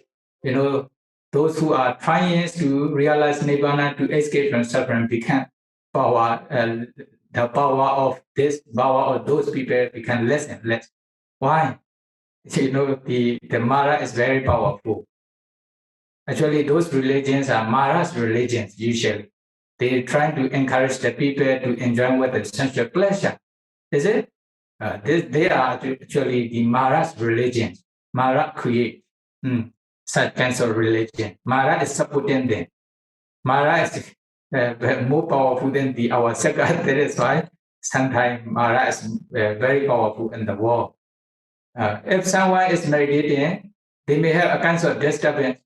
those who are trying to realize Nibbana to escape from suffering become power, the power of this power of those people become less and less. Why? The Mara is very powerful. Actually, those religions are Mara's religions usually. They try to encourage the people to enjoy with the sensual pleasure. Is it? They are actually the Mara's religions. Mara create such kinds of religion. Mara is supporting them. Mara is more powerful than our Sangha. That is why sometimes Mara is very powerful in the world. If someone is meditating, they may have a kind of disturbance.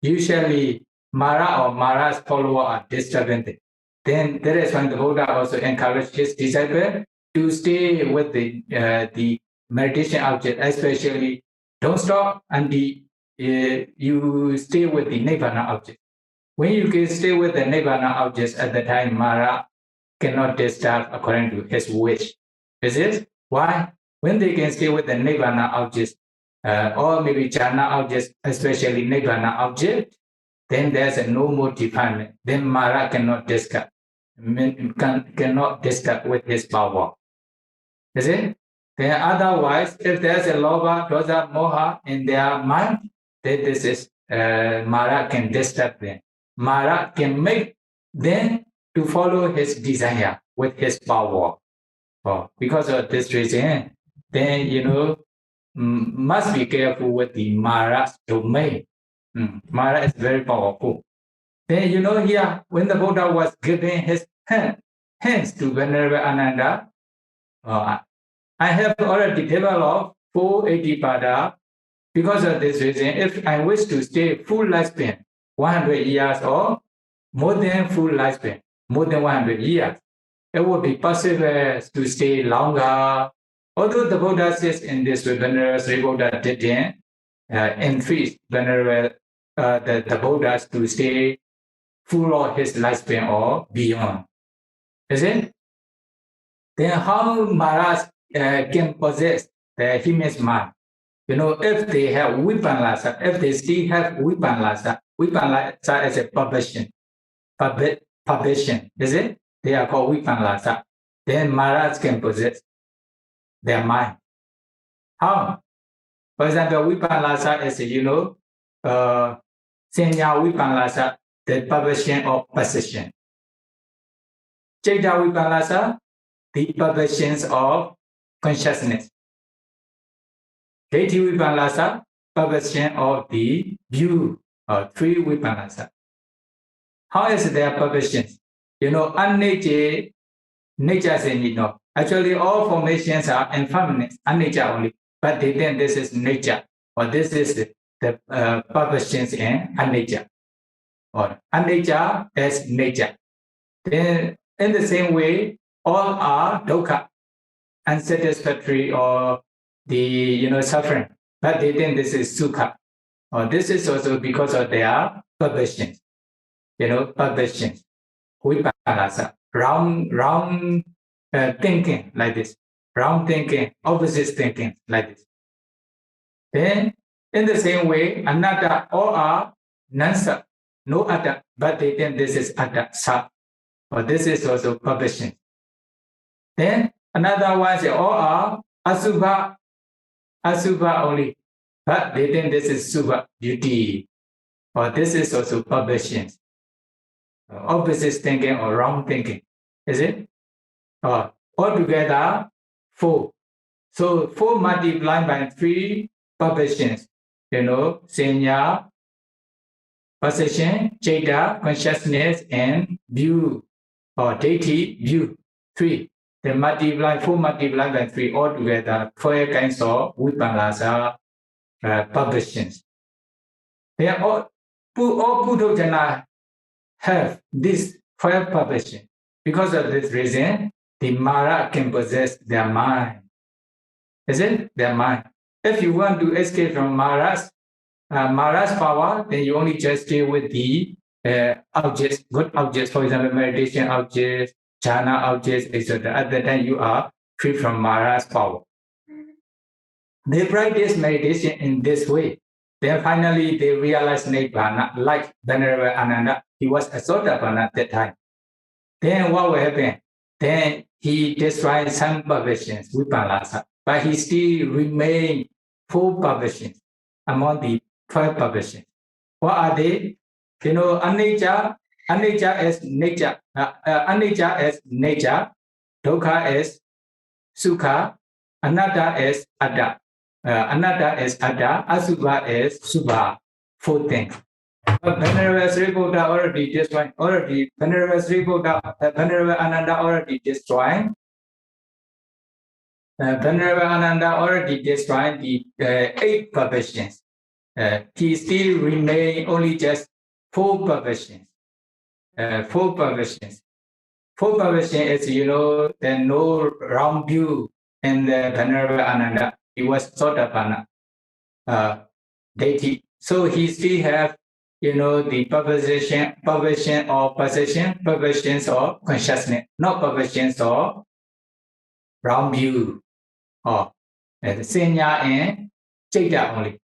Usually, Mara or Mara's followers are disturbing them. Then that is when the Buddha also encouraged his disciple to stay with the meditation object, especially don't stop until you stay with the Nibbana object. When you can stay with the Nibbana objects at the time, Mara cannot disturb according to his wish. Is it? Why? When they can stay with the Nibbana objects, or maybe jhana objects, especially Nibbana object, then there's no more defilement. Then Mara cannot disturb with his power. Is it? Then otherwise, if there's a lobha, dosa, moha in their mind, then this is Mara can disturb them. Mara can make them to follow his desire with his power. Because of this reason, then must be careful with the Mara's domain. Mara is very powerful. Then here, when the Buddha was giving his hands to Venerable Ananda, I have already developed 480 because of this reason. If I wish to stay full lifespan, 100 years or more than full lifespan, more than 100 years, it would be possible to stay longer. Although the Buddha says in this way, Venerable Sri Buddha didn't increase Venerable the Buddhas to stay full of his lifespan or beyond. Is it? Then how Maharaj can possess the human mind? If they have vipanlasa, if they still have vipanlasa is a perversion, is it? They are called vipanlasa. Then Maharaj can possess their mind. How? For example, vipanlasa is, senya vipanlasa, the perversion of possession. Chaita vipanlasa, the perversions of consciousness. Deity vipanlasa, perversion of the view, or three vipanlasa. How is their perversions? Unnature, nature is actually all formations are impermanent, unnature only. But they think this is nature, or this is the perversions in unnature. Or unnature is nature. Then in the same way, all are dukkha, unsatisfactory or the suffering. But they think this is sukha. Or this is also because of their perversions. Perversions. Vipanlasa. Wrong thinking like this. Wrong thinking, opposite thinking like this. Then in the same way, anatta, all are non-sub, no atta, but they think this is atta, sub. Or this is also perversion. Then another one is all are asubha only, but they think this is subha, beauty. Or this is also perversion. Opposite thinking or wrong thinking. Is it? Altogether, 4. So 4 multiplied by 3 perversions. Senya, possession, chaita, consciousness, and view, or deity, view. 3. Then 4 multiplied by 3 altogether, 12 kinds of vipanlasa perversions. They are all Buddha have this 12 perversions. Because of this reason, the Mara can possess their mind. Is it? Their mind. If you want to escape from Mara's power, then you only just stay with the objects, good objects, for example, meditation objects, jhana objects, etc. At that time, you are free from Mara's power. They practice meditation in this way. Then finally they realized Nibbana, like Venerable Ananda. He was a Sotapanna at that time. Then what will happen? Then he destroyed some perversions, Vipallasa, but he still remained 4 perversions among the 12 perversions. What are they? You know, anicca is nature, anicca is nature, dukkha is sukha, anatta is atta, asubha is subha. 4 things. But Venerable Sri Buddha already destroyed, Venerable Sri Buddha, Venerable Ananda already destroyed. Venerable Ananda already destroyed the 8 perversions. He still remain only just 4 perversions. 4 perversions. 4 perversions is, you know, the no round view in the Venerable Ananda. He was Sotapanna deity. So he still have, you know, the perversions of consciousness, not perversions of round view or senya and chaita only.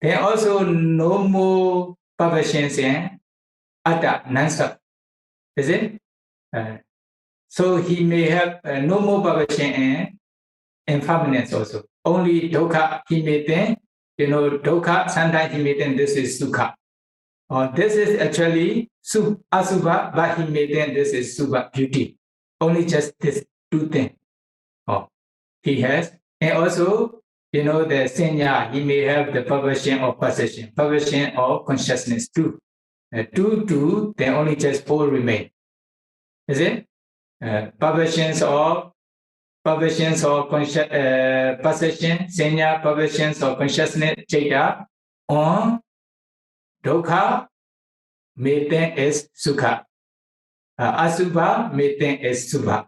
Then also no more perversions in atta, non-self. Is it? So he may have no more perversion in impermanence also. Only dukkha, he may think, you know, dukkha, sometimes he may think this is sukha. Or this is actually asubha, but he may think this is subha, beauty. Only just this 2 things. He has. And also, you know, the senya, he may have the perversion of perception, perversion of consciousness too. 2, then only just 4 remain. Is it? Perversions of perception, senya, perversions of consciousness, chaita, on dukkha, may think is sukha. Asubha, may think is subha.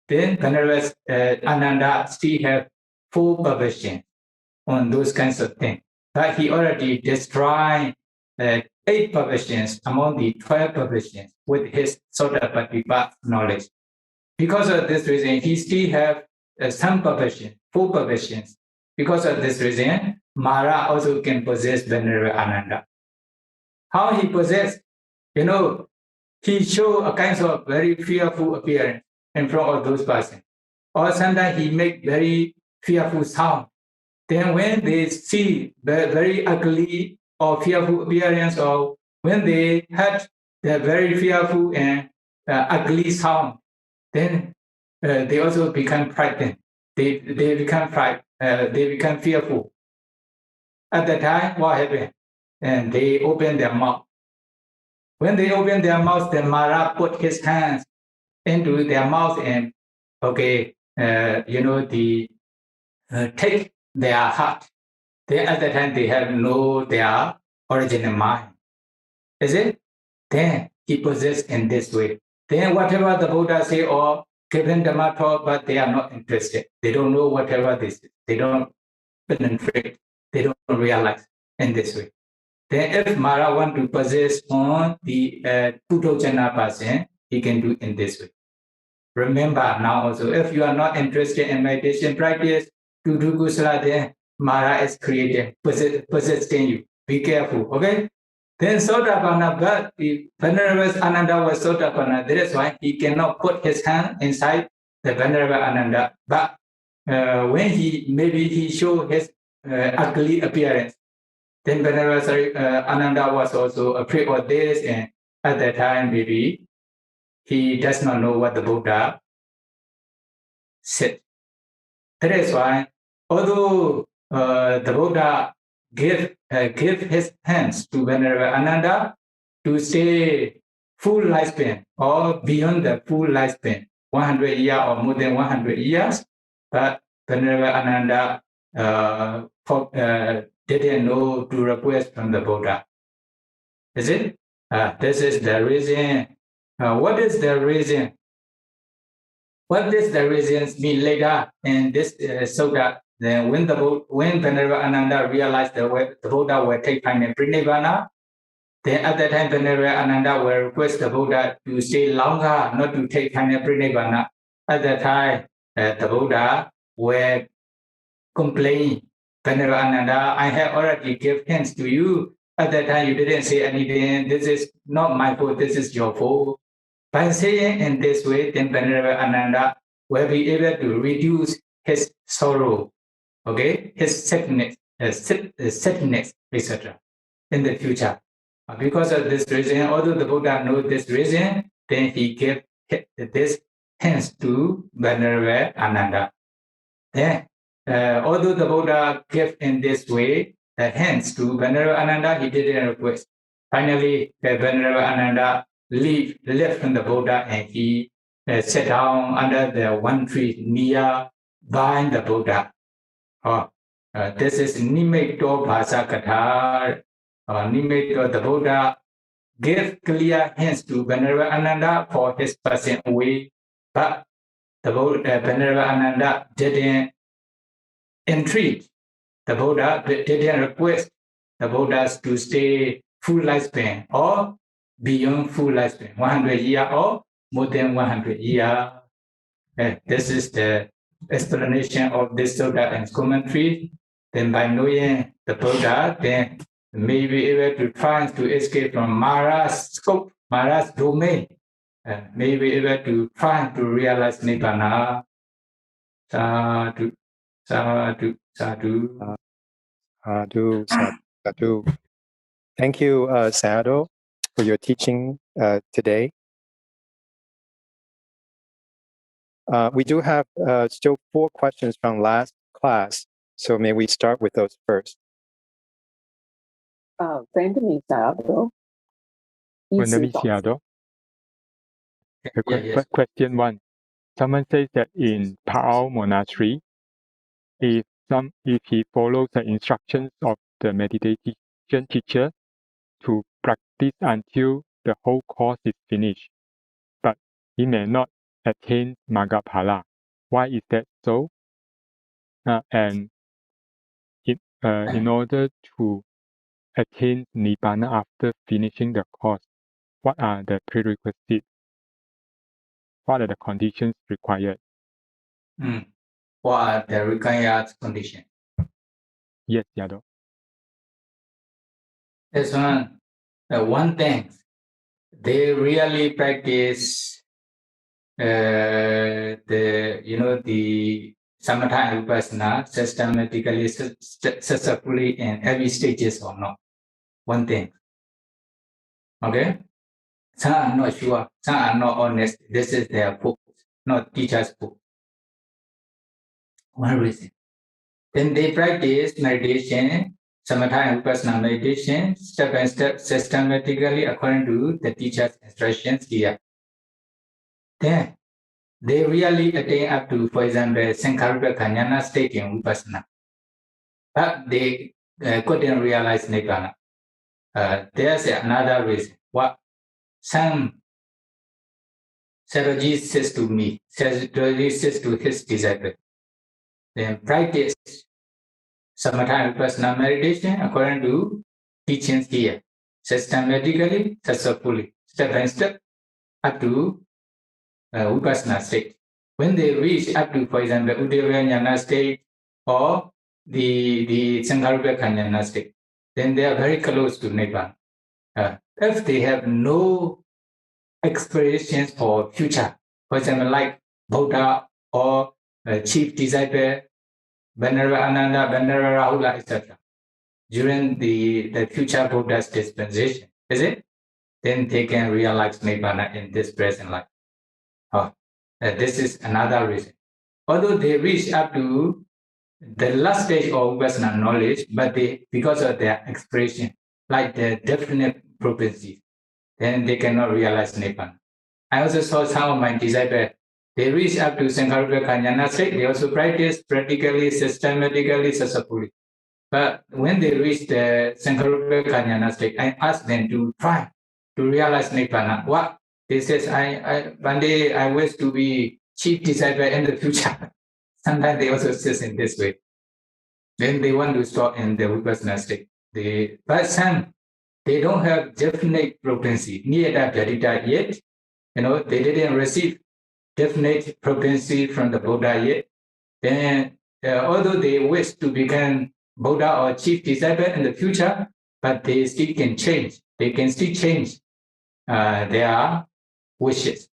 Then Venerable Ananda still have 4 perversions on those kinds of things. But he already destroyed 8 perversions among the 12 perversions with his Sotapanna knowledge. Because of this reason, he still have some perversions, 4 perversions. Because of this reason, Mara also can possess Venerable Ananda. How he possess? You know, he show a kind of very fearful appearance in front of those persons. Or sometimes he make very fearful sound. Then when they see the very ugly or fearful appearance, or when they heard the very fearful and ugly sound, then they also become frightened. They become they become fearful. At that time, what happened? And they open their mouth. When they open their mouth, the Mara put his hands into their mouth and, okay, you know, take their heart. Then at that time, they have know their original mind. Is it? Then he possessed in this way. Then whatever the Buddha say or given Dhamma talk, but they are not interested. They don't know whatever this is. They don't penetrate. They don't realize in this way. Then if Mara want to possess on the Putojana person, he can do in this way. Remember now also, if you are not interested in meditation practice, to do kusala, then Mara is created, possessing you. Be careful, okay? Then Sotapanna, but the Venerable Ananda was Sotapanna. That is why he cannot put his hand inside the Venerable Ananda. But when he show his ugly appearance, then Venerable Ananda was also afraid of this, and at that time maybe he does not know what the Buddha said. That is why, although the Buddha give his hands to Venerable Ananda to stay full lifespan or beyond the full lifespan, 100 years or more than 100 years, but Venerable Ananda didn't know to request from the Buddha. Is it? This is the reason. What is the reason? What is the reason mean later in this sutta? Then when Venerable Ananda realized that the Buddha will take final Parinibbāna, then at that time Venerable Ananda will request the Buddha to stay longer, not to take final Parinibbāna. At that time, the Buddha will complain Venerable Ananda, I have already given hands to you. At that time, you didn't say anything. This is not my fault. This is your fault. By saying in this way, then Venerable Ananda will be able to reduce his sorrow, okay, his sadness, etc. in the future. Because of this reason, although the Buddha knows this reason, then he gave this hands to Venerable Ananda. Then, although the Buddha gave in this way the hands to Venerable Ananda, he didn't request. Finally, the Venerable Ananda left from the Buddha and he sat down under the one tree near by the Buddha. This is Nimitto Bhasa Katha. Nimitto, the Buddha gave clear hints to Venerable Ananda for his passing away, but the Venerable Ananda didn't entreat the Buddha, didn't request the Buddhas to stay full lifespan or beyond full lifespan, 100 years or more than 100 years. This is the explanation of this sutta and commentary. Then by knowing the Buddha, then may be able to try to escape from Mara's scope, Mara's domain, may be able to try to realize Nibbana. Sadhu, sadhu, sadhu. Sadhu, sadhu. Thank you, Sayadaw, for your teaching today. We do have still 4 questions from last class, so may we start with those first. Thank you, Sayadaw. Question 1. Someone says that in Pao Monastery, if he follows the instructions of the meditation teacher to practice until the whole course is finished, but he may not attain Maggaphala. Why is that so? And in order to attain Nibbana after finishing the course, what are the prerequisites? What are the conditions required? What are the required conditions? Yes, Yadaw. This one thing, they really practice the samatha and vipassana systematically, successfully in every stages or not. One thing. Okay? Some are not sure, some are not honest. This is their book, not teacher's book. One reason. Then they practice meditation, samatha and vipassana meditation, step by step, systematically according to the teacher's instructions here. Then they really attain up to, for example, Sankharupa Kanyana state in vipassana. But they couldn't realize Nibbana. There's another reason. What some Sayadaw says to me, Sayadaw says to his disciple, then practice samatha and vipassana meditation according to teachings here, systematically, successfully, step by step, up to vipassana state. When they reach up to, for example, Uddiyava Jnana state or the Sankharupa Jnana state, then they are very close to Nibbana. If they have no aspirations for future, for example, like Buddha or chief disciple, Venerable Ananda, Venerable Rahula, etc., during the future Buddha's dispensation, is it? Then they can realize Nibbana in this present life. This is another reason. Although they reach up to the last stage of vipassana knowledge, but because of their expression, like the definite propensities, then they cannot realize Nibbana. I also saw some of my disciples, they reach up to Sankharupa Jnana state, they also practice practically, systematically, successfully. But when they reach the Sankharupa Jnana state, I ask them to try to realize Nibbana. What? They say, one day I wish to be chief disciple in the future. Sometimes they also say in this way. Then they want to stop in the vipassana state. But some, they don't have definite propensity, niyata vyadita yet. They didn't receive definite propensity from the Buddha yet. Then, although they wish to become Buddha or chief disciple in the future, but they still can change. They can still change their wishes.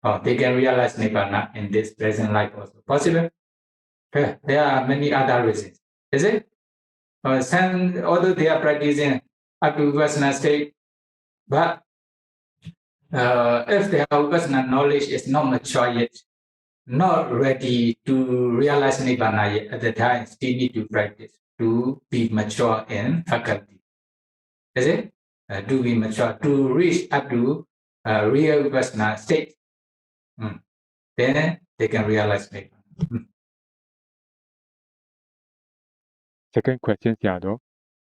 Or they can realize Nibbana in this present life also. Possible? There are many other reasons. Is it? Although they are practicing up to Vipassana state, but if their Vipassana knowledge is not mature yet, not ready to realize Nibbana yet, at the time still need to practice to be mature in faculty. Is it? To be mature, to reach up to real Vipassana state. Then they can realize Nibbana. Second question, Sayadaw.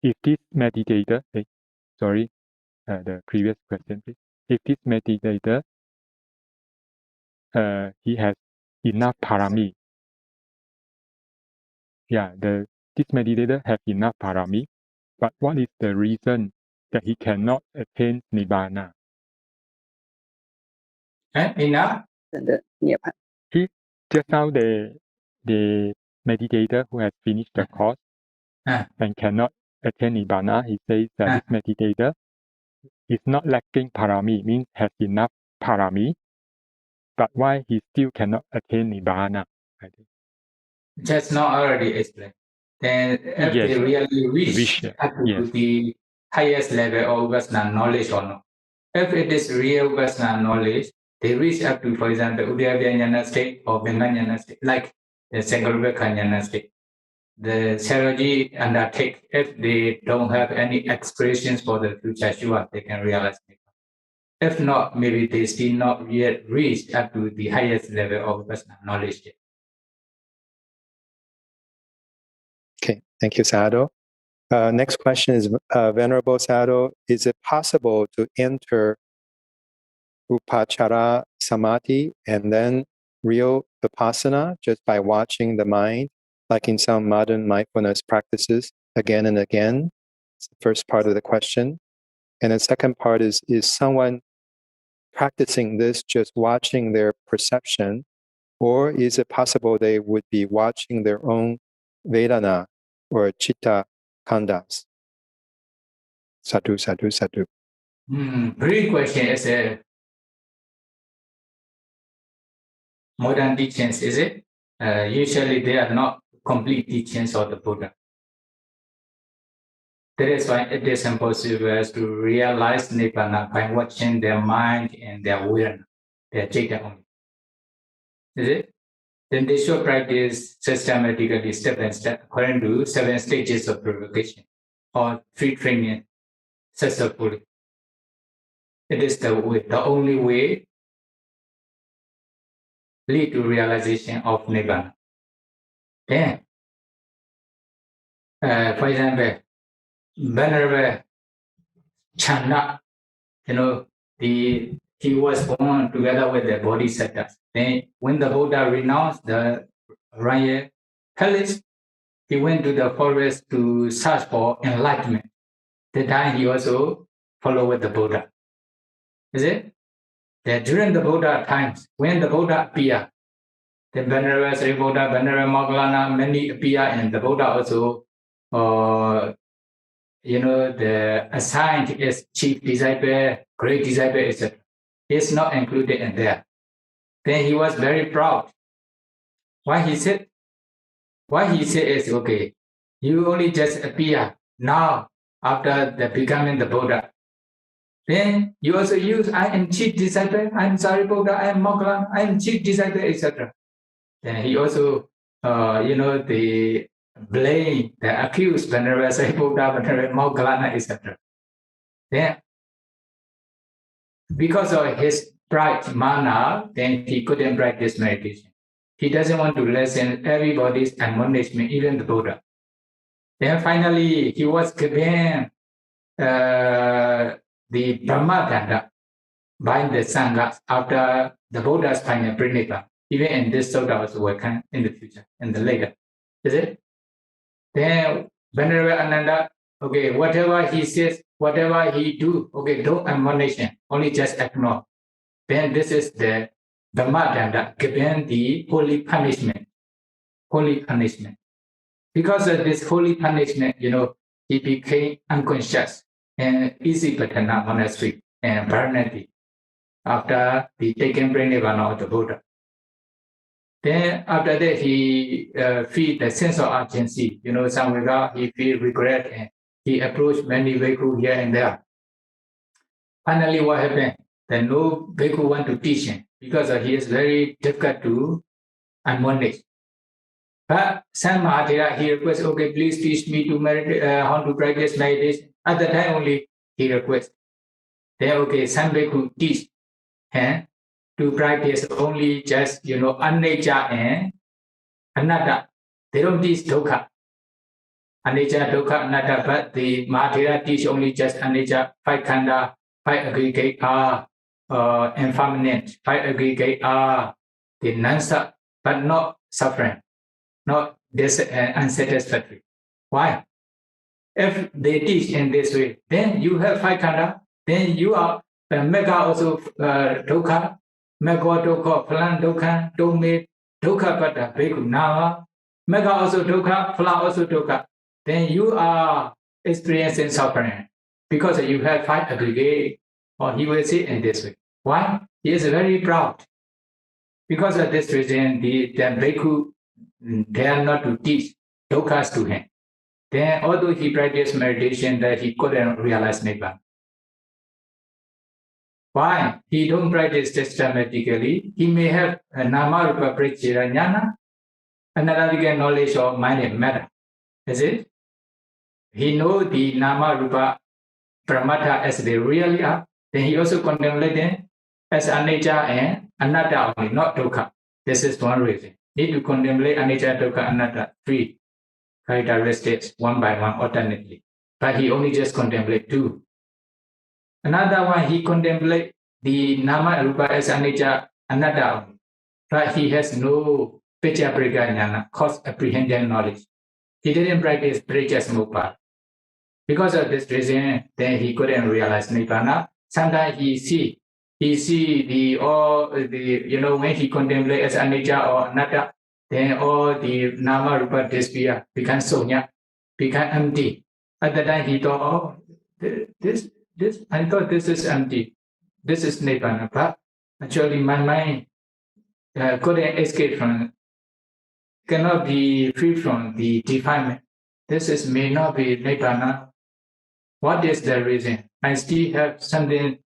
If this meditator, the previous question, please. If this meditator, he has enough parami. This meditator has enough parami, but what is the reason that he cannot attain Nibbana? Enough? Just now the meditator who has finished the course and cannot attain Nibbana, he says that this meditator is not lacking parami, means has enough parami, but why he still cannot attain Nibbana? Just now already explained. Then if they really reach up to the highest level of Vipassana knowledge or not. If it is real Vipassana knowledge, they reach up to, for example, Uddiyabhyanyana state or Bhanganyana state, like the Sankalpakanyana state. The Sayadaw undertake, if they don't have any expressions for the future, sure, they can realize it. If not, maybe they still not yet reached up to the highest level of Vipassana knowledge yet. Okay, thank you, Sayadaw. Next question is, Venerable Sayadaw, is it possible to enter Upachara Samadhi and then real Vipassana just by watching the mind, like in some modern mindfulness practices again and again? It's the first part of the question. And the second part is someone practicing this just watching their perception, or is it possible they would be watching their own Vedana or Chitta Khandhas? Sadhu, sadhu, sadhu. Brief question is a modern teachings, is it? Usually they are not complete teachings of the Buddha. That is why it is impossible to realize Nibbana by watching their mind and their will, their Chitta only. Is it? Then they should practice systematically, step by step, according to 7 stages of purification or free training successfully. It is the way, the only way lead to realization of Nibbana. Then, for example, Venerable Chanda, he was born together with the Bodhisattvas. Then, when the Buddha renounced the royal palace, he went to the forest to search for enlightenment. That time he also followed with the Buddha. Is it? That during the Buddha times, when the Buddha appeared, the Venerable Sri Buddha, Venerable Moggallana, many appear, and the Buddha also, the assigned as chief disciple, great disciple, etc. Is not included in there. Then he was very proud. Why he said is, okay, you only just appear now after the becoming the Buddha. Then you also use, I am chief disciple, I am Sariputta, I am Moggallana, I am chief disciple, etc. Then he also, the blame, the accused Venerable Sariputta, Venerable Moggallana, etc. Then, because of his pride, mana, then he couldn't practice meditation. He doesn't want to listen everybody's admonishment, even the Buddha. Then finally, he was given the Brahmadanda by the Sangha after the Buddha's final Parinibbāna. Even in this Sutta also will come in the future, in the later. Is it? Then Venerable Ananda, okay, whatever he says, whatever he do, okay, don't admonition, only just ignore. Then this is the Brahmadanda given the holy punishment. Holy punishment. Because of this holy punishment, he became unconscious and easy Patana monastery and Varanasi after the taken Parinibbāna of the Buddha. Then after that, he feel the sense of urgency. Somewhere he feel regret and he approached many bhikkhu here and there. Finally, what happened? Then no bhikkhu want to teach him because he is very difficult to admonish. But some Mahāparinibbāna, he requests, okay, please teach me to meditate, how to practice meditation. At the time only, he requests. Then, okay, some bhikkhu teach to practice only just, anicca and anatta. They don't teach dukkha. Anicca, dukkha, anatta, but the Mahāparinibbāna teach only just anicca, 5 khanda, 5 aggregate are impermanent, 5 aggregate are the non-stop, but not suffering, not unsatisfactory. Why? If they teach in this way, then you have 5 khanda, then you are mega also dukkha, mega dukkha, phalan dukkha, dome, dukkha pata, bhikkhu nama, mega also dukkha, phala also dukkha. Then you are experiencing suffering because you have 5 aggregate, or he will say in this way. Why? He is very proud. Because of this reason, the bhikkhu dare not to teach dukkhas to him. Then, although he practiced meditation, that he couldn't realize Nibbana. Why? He don't practice systematically. He may have a nama rupa pratitya jnana, analytical knowledge of mind and matter. Is it? He knows the nama rupa pramata as they really are. Then he also contemplates them as anicca and anatta only, not dukkha. This is one reason. Need to contemplate anicca, dukkha, anatta, 3 characteristics one by one alternately. But he only just contemplate 2. Another one, he contemplate the nama rupa as anicca, anatta only. But he has no piccaprika jnana, cause apprehension knowledge. He didn't practice precasmukpa. Because of this reason, then he couldn't realize Nibbana. Sometimes he see when he contemplate as anicca or anatta, then all the nama rupa disappear, become sonya, become empty. At the time he thought, I thought this is empty, this is Nibbana. But actually my mind couldn't escape from, cannot be free from the defilement. This may not be Nibbana. What is the reason? I still have something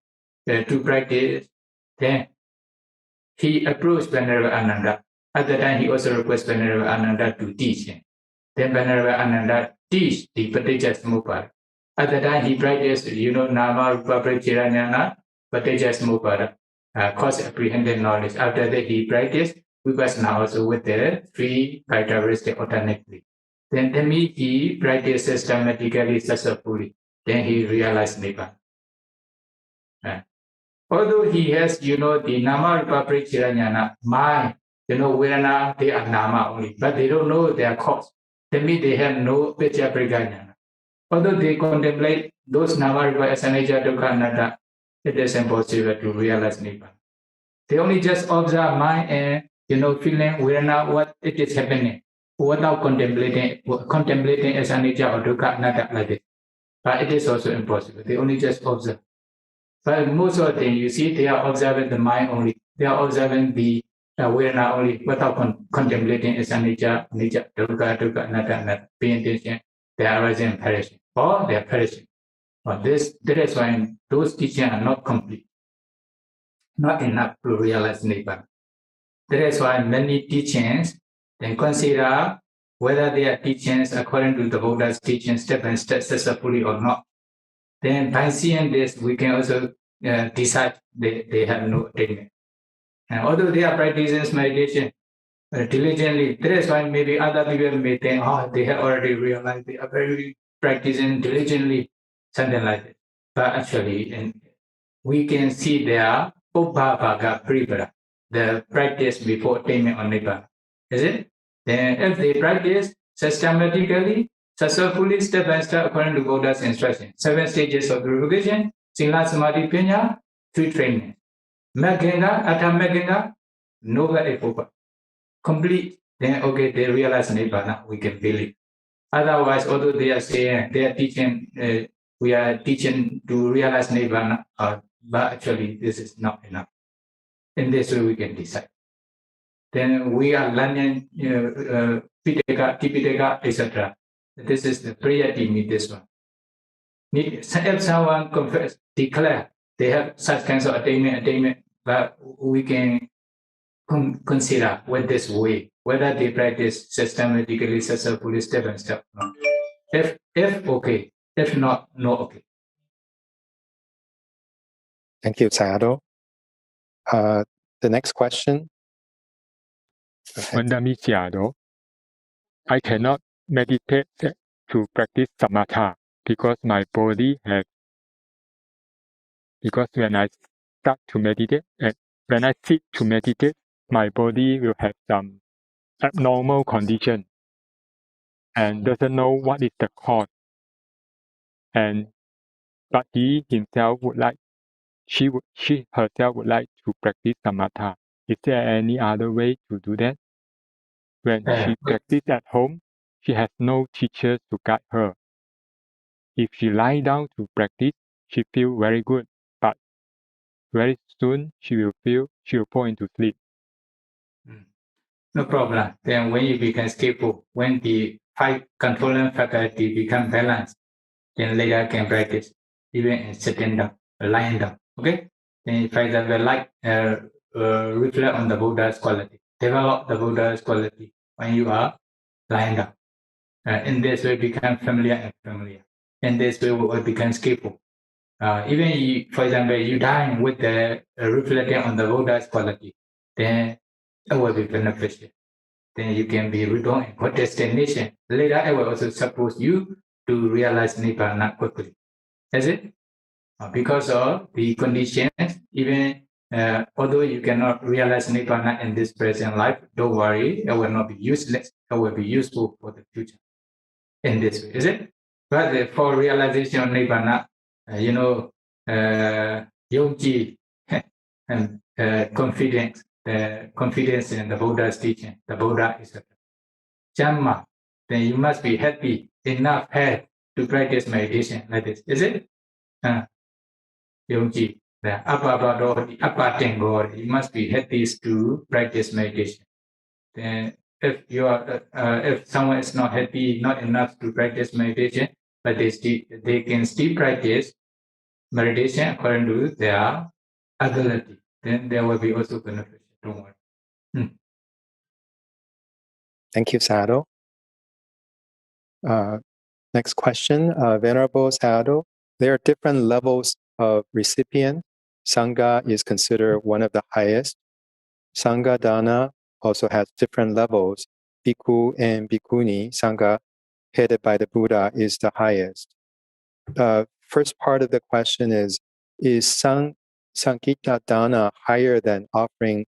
to practice. Then he approached Venerable Ananda. At the time, he also requested Venerable Ananda to teach him. Then Venerable Ananda teach the Paticca At the time, he practiced, nama rupa pratitya jnana, Paticca cause apprehended knowledge. After that, he practiced vipassana also with the 3 characteristics alternately. Then he practiced systematically, successfully. Then he realized Nibbana. Although he has, the nama rupa pratitya jnana, mind, vedana, they are nama only, but they don't know their cause. That means they have no piccaprika jnana. Although they contemplate those nama rupa as anicca, dukkha, anatta, it is impossible to realize Nibbana. They only just observe mind and, feeling vedana, what it is happening, without contemplating as anicca or dukkha, anatta like this. But it is also impossible. They only just observe. But most of the things you see, they are observing the mind only. They are observing the vedana only without contemplating as anicca, dukkha, anatta, paying attention. They are arising and perishing, or they are perishing. But that is why those teachings are not complete, not enough to realize Nibbana. That is why many teachings then consider whether they are teachings according to the Buddha's teaching step by step successfully or not. Then by seeing this, we can also decide they have no attainment. And although they are practicing meditation diligently, that is why maybe other people may think, they have already realized, they are very practicing diligently, something like that. But actually, we can see their ubbhavaga pripara, the practice before attainment on Nibbana. Is it? Then if they practice systematically, successfully, step by step, according to Buddha's instruction, 7 stages of purification, Sila Samadhi Panya, 3 training. Meghinga, Atha Meghinga, Noble Epopa. Complete, then okay, they realize Nibbana, we can believe. Otherwise, although they are saying they are teaching, we are teaching to realize Nibbana, but actually this is not enough. In this way, we can decide. Then we are learning Pitaka, Tipitaka, etc. This is the priority need this one. If someone confess, declare they have such kinds of attainment, but we can consider with this way, whether they practice systematically, successfully, step by step. No. If okay, if not, no okay. Thank you, Sayadaw. The next question. Mandamiciado, I cannot meditate to practice samatha because my body has. Because when I start to meditate, when I sit to meditate, my body will have some abnormal condition and doesn't know what is the cause. But he himself would like, she herself would like to practice samatha. Is there any other way to do that? When she practices at home, she has no teachers to guide her. If she lie down to practice, she feels very good, but very soon she will fall into sleep. No problem. Then when you become skillful, when the five controlling faculty become balanced, then later can practice, even in sitting down, lying down. Okay? Then for example, like reflect on the Buddha's quality. Develop the Buddha's quality when you are lying down. In this way, become familiar and familiar. In this way, we will become skillful. Even you, for example, you dine with the reflecting on the Buddha's quality, then it will be beneficial. Then you can be reborn in good destination. Later, I will also suppose you to realize Nibbana quickly. Is it? Because of the conditions, even although you cannot realize Nibbana in this present life, don't worry, it will not be useless. It will be useful for the future. In this way, is it? But for realization of Nibbana, yogji and confidence in the Buddha's teaching, the Buddha is a Dhamma, then you must be happy enough head to practice meditation like this, is it? Yogji, the Apatengo, you must be happy to practice meditation. Then if someone is not happy, not enough to practice meditation, but they can still practice meditation according to their ability, then there will be also beneficial. Don't worry. Thank you, Sayadaw. Next question, Venerable Sayadaw. There are different levels of recipient. Sangha is considered one of the highest. Sangha Dana also has different levels. Bhikkhu and Bhikkhuni, Sangha headed by the Buddha, is the highest. First part of the question is Sankita Dana higher than offering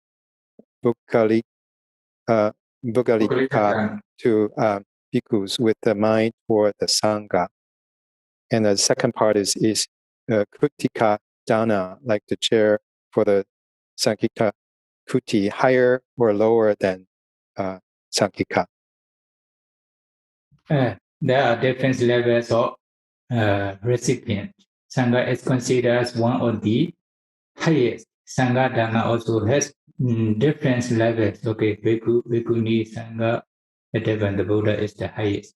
Bhukalika to bhikkhus with the mind for the Sangha? And the second part is Kutika Dana, like the chair for the Sankita Kuti, higher or lower than Sankika? There are different levels of recipient. Sangha is considered as one of the highest. Sangha Dana also has different levels. Okay, Bhikkhu, Bhikkhuni, Sangha, whatever, the Buddha is the highest.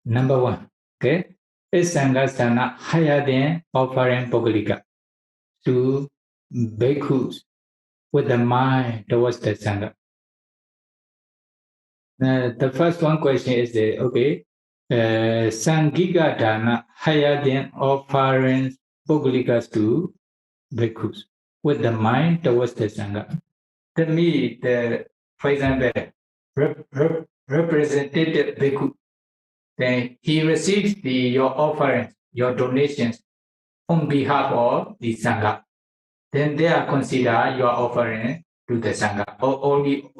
Number one, okay, is Sangha Dana higher than offering Bhukalika to Bhikkhus with the mind towards the Sangha? The first one question is Sangika Dana higher than offering Bhukalikas to Bhikkhus with the mind towards the Sangha. To me, for example, representative Bhikkhu, then he receives your offerings, your donations on behalf of the Sangha. Then they are considered your offering to the Sangha. Only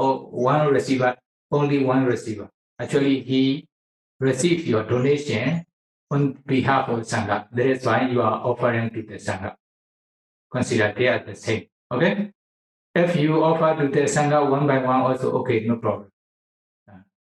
one receiver. Actually, he receives your donation on behalf of Sangha. That is why you are offering to the Sangha. Consider they are the same. Okay? If you offer to the Sangha one by one, also okay, no problem.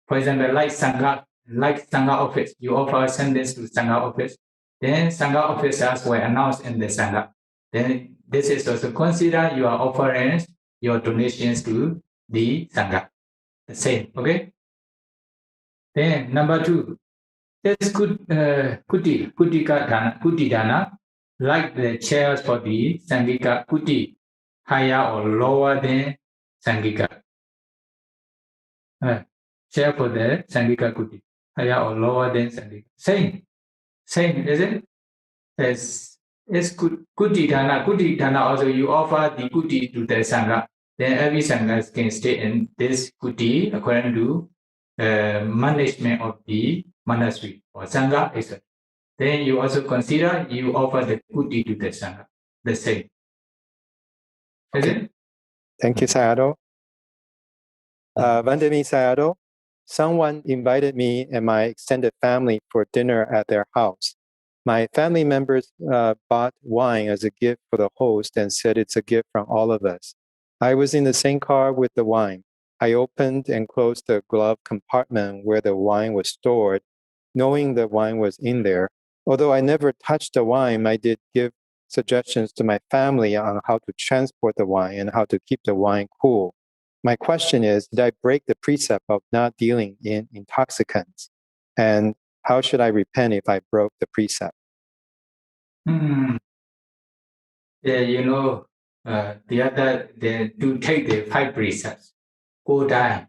For example, like Sangha, like Sangha office, you offer sentence to Sangha office, then Sangha officers will announce in the Sangha. Then this is also consider you are offering your donations to the Sangha. The same, okay? Then number 2, this kuti dana, like the chairs for the Sangika kuti, higher or lower than Sangika. Chair for the Sangika kuti, higher or lower than Sangika. Same, is it? Yes, it's kuti dana also you offer the kuti to the Sangha. Then every Sangha can stay in this kuti according to management of the monastery or Sangha, etc. Then you also consider you offer the kuti to the Sangha. The same. Is it? Thank you, Sayadaw. Vandami Sayadaw, someone invited me and my extended family for dinner at their house. My family members bought wine as a gift for the host and said it's a gift from all of us. I was in the same car with the wine. I opened and closed the glove compartment where the wine was stored, knowing the wine was in there. Although I never touched the wine, I did give suggestions to my family on how to transport the wine and how to keep the wine cool. My question is, did I break the precept of not dealing in intoxicants? And how should I repent if I broke the precept? Yeah, you know, they do take the 5 precepts. Go die.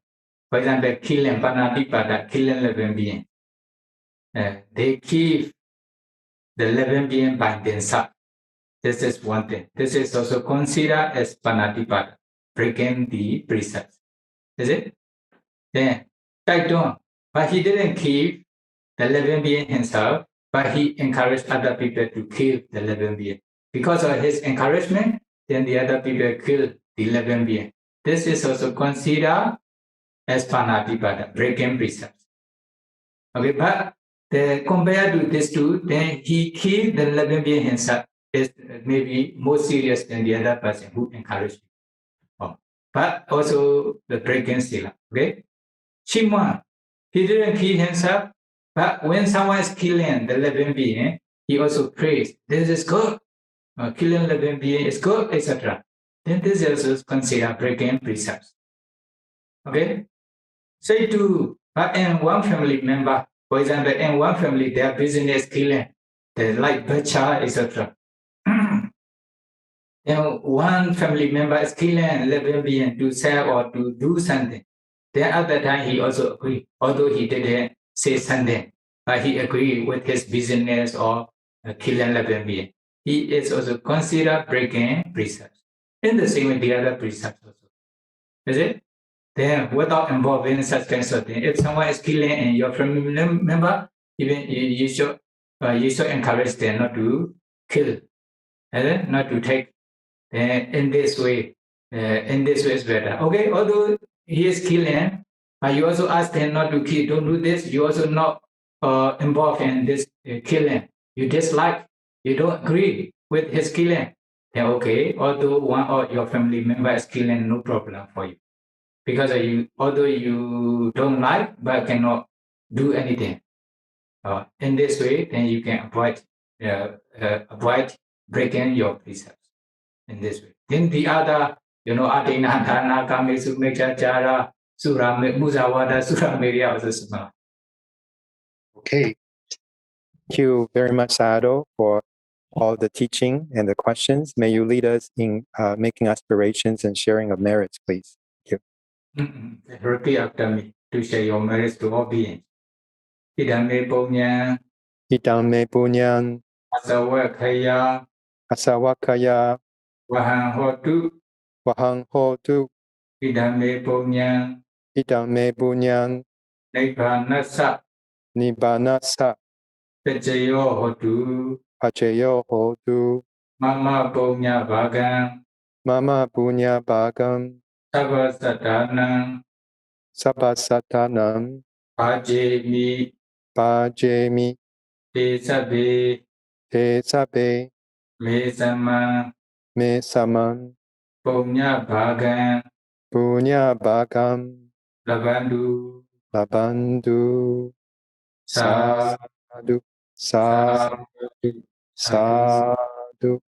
For example, killing Mahāparinibbāna, killing living being. They keep the living being by themselves. This is one thing. This is also considered as Mahāparinibbāna, breaking the precepts. Is it? Then, Taidong, but he didn't keep the living being himself, but he encouraged other people to kill the living being. Because of his encouragement, then the other people kill the living being. This is also considered as Mahāparinibbāna, breaking precepts. Okay, but compared to these two, then he killed the living being himself is maybe more serious than the other person who encouraged him. But also the breaking sila. Okay, Shimon, he didn't kill himself, but when someone is killing the living being, he also prays, this is good, killing living being is good, etc. Then this is also considered breaking precepts. Okay? Say to, but in one family member, for example, in one family, their business killing, they like bacha, etc. Then one family member is killing living being to sell or to do something. Then at that time, he also agreed, although he didn't say something, but he agreed with his business or killing living being. He is also considered breaking precepts. In the same way, the other precepts also. Is it? Then without involving such kinds of things, if someone is killing and your family member, even you should encourage them not to kill, not to take. In this way is better. Okay, although he is killing, but you also ask him not to kill. Don't do this. You also not involved in this killing. You dislike. You don't agree with his killing. Then okay, although one of your family member is killing, no problem for you, because although you don't like, but cannot do anything. In this way, then you can avoid breaking your precepts. In this way. Then the other, Adina, Dana, Kamesu, Mechachara, Sura, Musawada, Sura, Meria, also small. Okay. Thank you very much, Sayadaw, for all the teaching and the questions. May you lead us in making aspirations and sharing of merits, please. Thank you. Repeat after me to share your merits to all beings. Idame Punya, Idame Punyan, Asawakaya, Asawakaya, Wahang Hotu, Wahang Hotu, Idame Punya, Idame Punyan, Nibbanasa, Nibbanasa, Pechayo Hotu, Pachayo Hotu, Mama Punya Bhagan, Mama Punya Bhagam, Savasatanam, Sabbasatanam, Pajemi, Pajemi, Te Sabe, Te Sabe, Me Sama, Me Saman, Punya Bhagan, Punya Bhagam, Labandu, Labandu. sadhu, sadhu, sadhu.